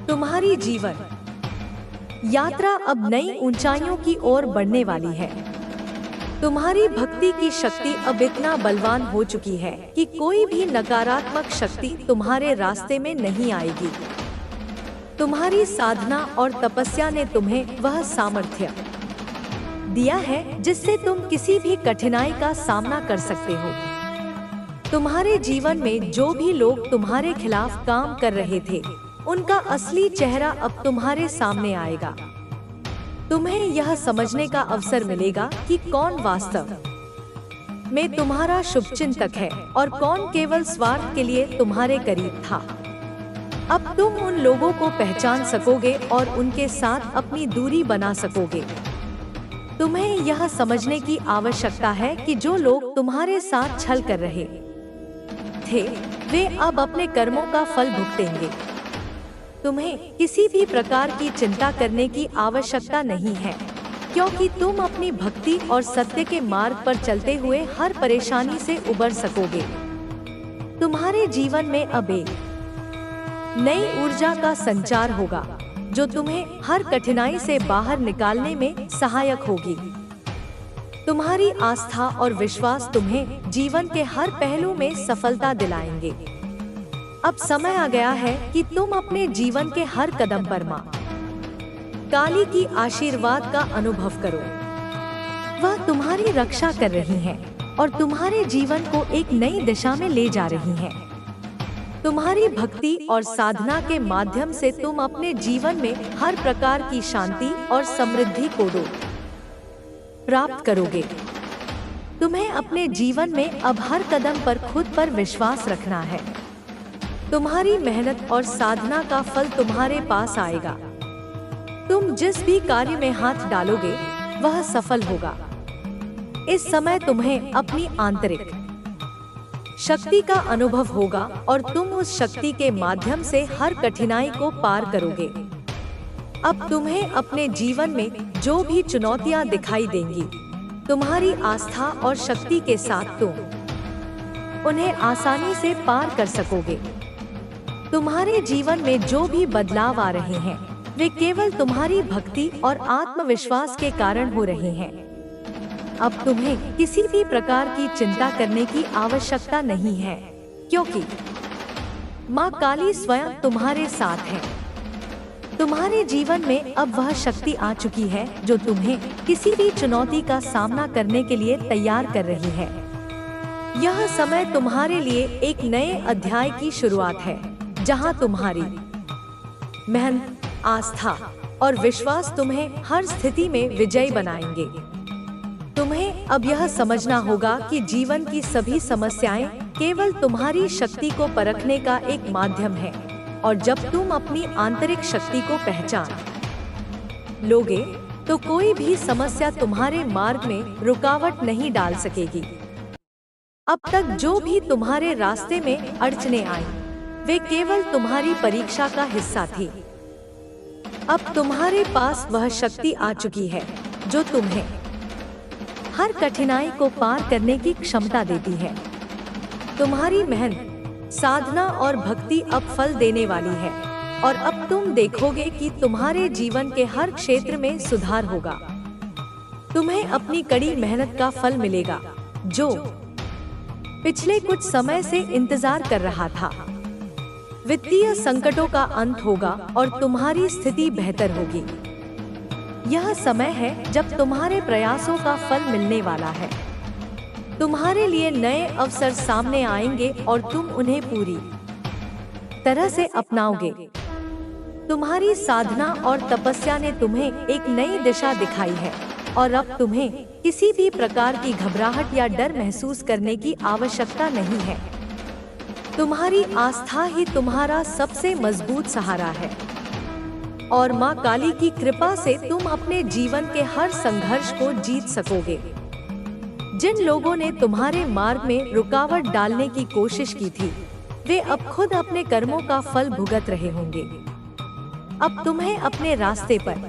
तुम्हारी जीवन यात्रा अब नई ऊंचाइयों की ओर बढ़ने वाली है। तुम्हारी भक्ति की शक्ति अब इतना बलवान हो चुकी है कि कोई भी नकारात्मक शक्ति तुम्हारे रास्ते में नहीं आएगी। तुम्हारी साधना और तपस्या ने तुम्हें वह सामर्थ्य दिया है जिससे तुम किसी भी कठिनाई का सामना कर सकते हो। तुम्हारे जीवन में जो भी लोग तुम्हारे खिलाफ काम कर रहे थे, उनका असली चेहरा अब तुम्हारे सामने आएगा। तुम्हें यह समझने का अवसर मिलेगा कि कौन वास्तव में तुम्हारा शुभचिंतक है और कौन केवल स्वार्थ के लिए तुम्हारे करीब था। अब तुम उन लोगों को पहचान सकोगे और उनके साथ अपनी दूरी बना सकोगे। तुम्हें यह समझने की आवश्यकता है कि जो लोग तुम्हारे साथ छल कर रहे थे, वे अब अपने कर्मों का फल भुगतेंगे। तुम्हें किसी भी प्रकार की चिंता करने की आवश्यकता नहीं है, क्योंकि तुम अपनी भक्ति और सत्य के मार्ग पर चलते हुए हर परेशानी से उबर सकोगे। तुम्हारे जीवन में अब एक नई ऊर्जा का संचार होगा, जो तुम्हें हर कठिनाई से बाहर निकालने में सहायक होगी। तुम्हारी आस्था और विश्वास तुम्हें जीवन के हर पहलू में सफलता दिलाएंगे। अब समय आ गया है कि तुम अपने जीवन के हर कदम पर माँ काली की आशीर्वाद का अनुभव करो। वह तुम्हारी रक्षा कर रही हैं और तुम्हारे जीवन को एक नई दिशा में ले जा रही हैं। तुम्हारी भक्ति और साधना के माध्यम से तुम अपने जीवन में हर प्रकार की शांति और समृद्धि को प्राप्त करोगे। तुम्हें अपने जीवन में अब हर कदम पर खुद पर विश्वास रखना है। तुम्हारी मेहनत और साधना का फल तुम्हारे पास आएगा। तुम जिस भी कार्य में हाथ डालोगे, वह सफल होगा। इस समय तुम्हें अपनी आंतरिक शक्ति का अनुभव होगा और तुम उस शक्ति के माध्यम से हर कठिनाई को पार करोगे। अब तुम्हें अपने जीवन में जो भी चुनौतियां दिखाई देंगी, तुम्हारी आस्था और शक्ति के साथ तुम उन्हें आसानी से पार कर सकोगे। तुम्हारे जीवन में जो भी बदलाव आ रहे हैं, वे केवल तुम्हारी भक्ति और आत्मविश्वास के कारण हो रहे हैं। अब तुम्हें किसी भी प्रकार की चिंता करने की आवश्यकता नहीं है, क्योंकि माँ काली स्वयं तुम्हारे साथ है। तुम्हारे जीवन में अब वह शक्ति आ चुकी है जो तुम्हें किसी भी चुनौती का सामना करने के लिए तैयार कर रही है। यह समय तुम्हारे लिए एक नए अध्याय की शुरुआत है, जहां तुम्हारी मेहनत, आस्था और विश्वास तुम्हें हर स्थिति में विजयी बनाएंगे। तुम्हें अब यह समझना होगा कि जीवन की सभी समस्याएं केवल तुम्हारी शक्ति को परखने का एक माध्यम है, और जब तुम अपनी आंतरिक शक्ति को पहचान लोगे, तो कोई भी समस्या तुम्हारे मार्ग में रुकावट नहीं डाल सकेगी। अब तक जो भी तुम्हारे रास्ते में अड़चने आई, वे केवल तुम्हारी परीक्षा का हिस्सा थी। अब तुम्हारे पास वह शक्ति आ चुकी है जो तुम्हें हर कठिनाई को पार करने की क्षमता देती है। तुम्हारी मेहनत, साधना और भक्ति अब फल देने वाली है, और अब तुम देखोगे कि तुम्हारे जीवन के हर क्षेत्र में सुधार होगा। तुम्हें अपनी कड़ी मेहनत का फल मिलेगा, जो पिछले कुछ समय से इंतजार कर रहा था। वित्तीय संकटों का अंत होगा और तुम्हारी स्थिति बेहतर होगी। यह समय है जब तुम्हारे प्रयासों का फल मिलने वाला है। तुम्हारे लिए नए अवसर सामने आएंगे और तुम उन्हें पूरी तरह से अपनाओगे। तुम्हारी साधना और तपस्या ने तुम्हें एक नई दिशा दिखाई है, और अब तुम्हें किसी भी प्रकार की घबराहट या डर महसूस करने की आवश्यकता नहीं है। तुम्हारी आस्था ही तुम्हारा सबसे मजबूत सहारा है। और माँ काली की कृपा से तुम अपने जीवन के हर संघर्ष को जीत सकोगे। जिन लोगों ने तुम्हारे मार्ग में रुकावट डालने की कोशिश की थी, वे अब खुद अपने कर्मों का फल भुगत रहे होंगे। अब तुम्हें अपने रास्ते पर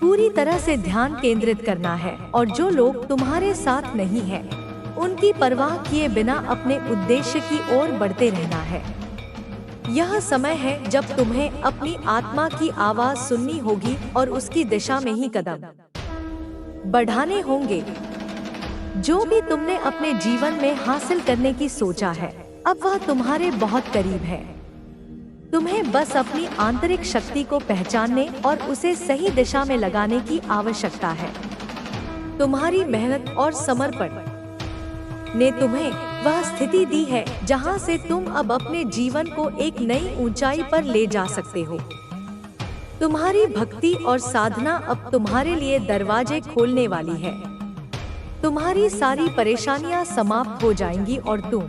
पूरी तरह से ध्यान केंद्रित करना है और जो लोग तुम्हारे साथ नहीं हैं, उनकी परवाह किए बिना अपने उद्देश्य की ओर बढ़ते रहना है। यह समय है जब तुम्हें अपनी आत्मा की आवाज सुननी होगी और उसकी दिशा में ही कदम बढ़ाने होंगे। जो भी तुमने अपने जीवन में हासिल करने की सोचा है, अब वह तुम्हारे बहुत करीब है। तुम्हें बस अपनी आंतरिक शक्ति को पहचानने और उसे सही दिशा में लगाने की आवश्यकता है। तुम्हारी मेहनत और समर्पण ने तुम्हें वह स्थिति दी है जहां से तुम अब अपने जीवन को एक नई ऊंचाई पर ले जा सकते हो। तुम्हारी भक्ति और साधना अब तुम्हारे लिए दरवाजे खोलने वाली है। तुम्हारी सारी परेशानियां समाप्त हो जाएंगी और तुम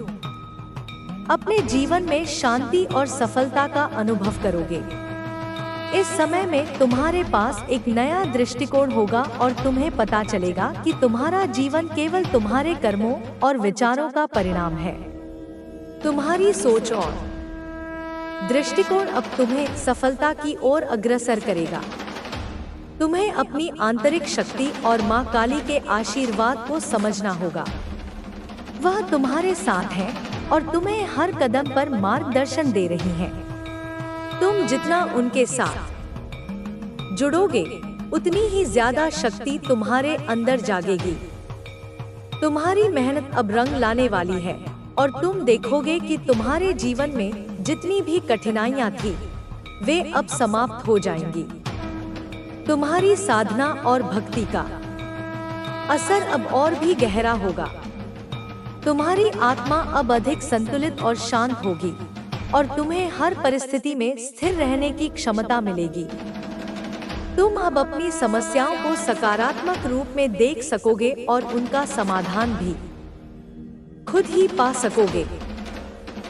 अपने जीवन में शांति और सफलता का अनुभव करोगे। इस समय में तुम्हारे पास एक नया दृष्टिकोण होगा और तुम्हें पता चलेगा कि तुम्हारा जीवन केवल तुम्हारे कर्मों और विचारों का परिणाम है। तुम्हारी सोच और दृष्टिकोण अब तुम्हें सफलता की ओर अग्रसर करेगा। तुम्हें अपनी आंतरिक शक्ति और माँ काली के आशीर्वाद को समझना होगा। वह तुम्हारे साथ है और तुम्हें हर कदम पर मार्गदर्शन दे रही हैं। तुम जितना उनके साथ जुड़ोगे, उतनी ही ज्यादा शक्ति तुम्हारे अंदर जागेगी। तुम्हारी मेहनत अब रंग लाने वाली है और तुम देखोगे कि तुम्हारे जीवन में जितनी भी कठिनाइयां थी, वे अब समाप्त हो जाएंगी। तुम्हारी साधना और भक्ति का असर अब और भी गहरा होगा। तुम्हारी आत्मा अब अधिक संतुलित और शांत होगी और तुम्हें हर परिस्थिति में स्थिर रहने की क्षमता मिलेगी। तुम अब अपनी समस्याओं को सकारात्मक रूप में देख सकोगे और उनका समाधान भी खुद ही पा सकोगे।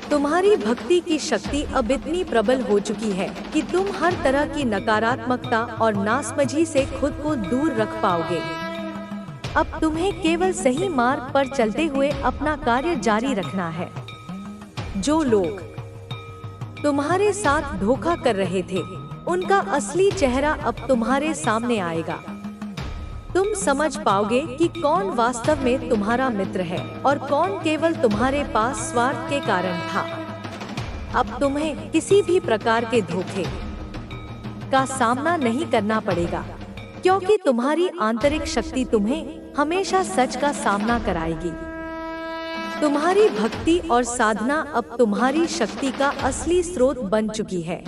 तुम्हारी भक्ति की शक्ति अब इतनी प्रबल हो चुकी है कि तुम हर तरह की नकारात्मकता और नासमझी से खुद को दूर रख पाओगे। अब तुम्हें केवल सही मार्ग पर चलते हुए अपना कार्य जारी रखना है। जो लोग तुम्हारे साथ धोखा कर रहे थे, उनका असली चेहरा अब तुम्हारे सामने आएगा। तुम समझ पाओगे कि कौन वास्तव में तुम्हारा मित्र है और कौन केवल तुम्हारे पास स्वार्थ के कारण था। अब तुम्हें किसी भी प्रकार के धोखे का सामना नहीं करना पड़ेगा, क्योंकि तुम्हारी आंतरिक शक्ति तुम्हें हमेशा सच का सामना कराएगी। तुम्हारी भक्ति और साधना अब तुम्हारी शक्ति का असली स्रोत बन चुकी है।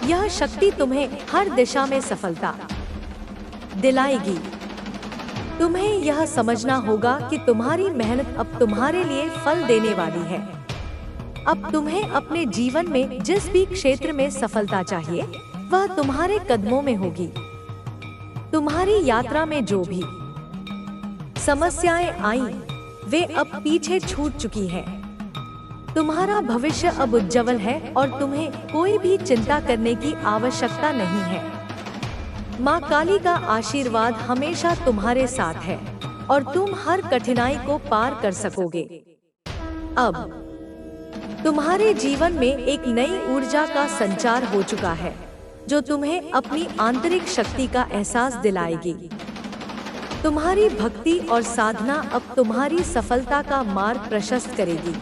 यह शक्ति तुम्हें हर दिशा में सफलता दिलाएगी। तुम्हें यह समझना होगा कि तुम्हारी मेहनत अब तुम्हारे लिए फल देने वाली है। अब तुम्हें अपने जीवन में जिस भी क्षेत्र में सफलता चाहिए, वह तुम्हारे कदमों में होगी। तुम्हारी यात्रा में जो भी समस्याएं आईं, वे अब पीछे छूट चुकी हैं। तुम्हारा भविष्य अब उज्जवल है और तुम्हें कोई भी चिंता करने की आवश्यकता नहीं है। माँ काली का आशीर्वाद हमेशा तुम्हारे साथ है और तुम हर कठिनाई को पार कर सकोगे। अब तुम्हारे जीवन में एक नई ऊर्जा का संचार हो चुका है, जो तुम्हें अपनी आंतरिक शक्ति का एहसास दिलाएगी। तुम्हारी भक्ति और साधना अब तुम्हारी सफलता का मार्ग प्रशस्त करेगी।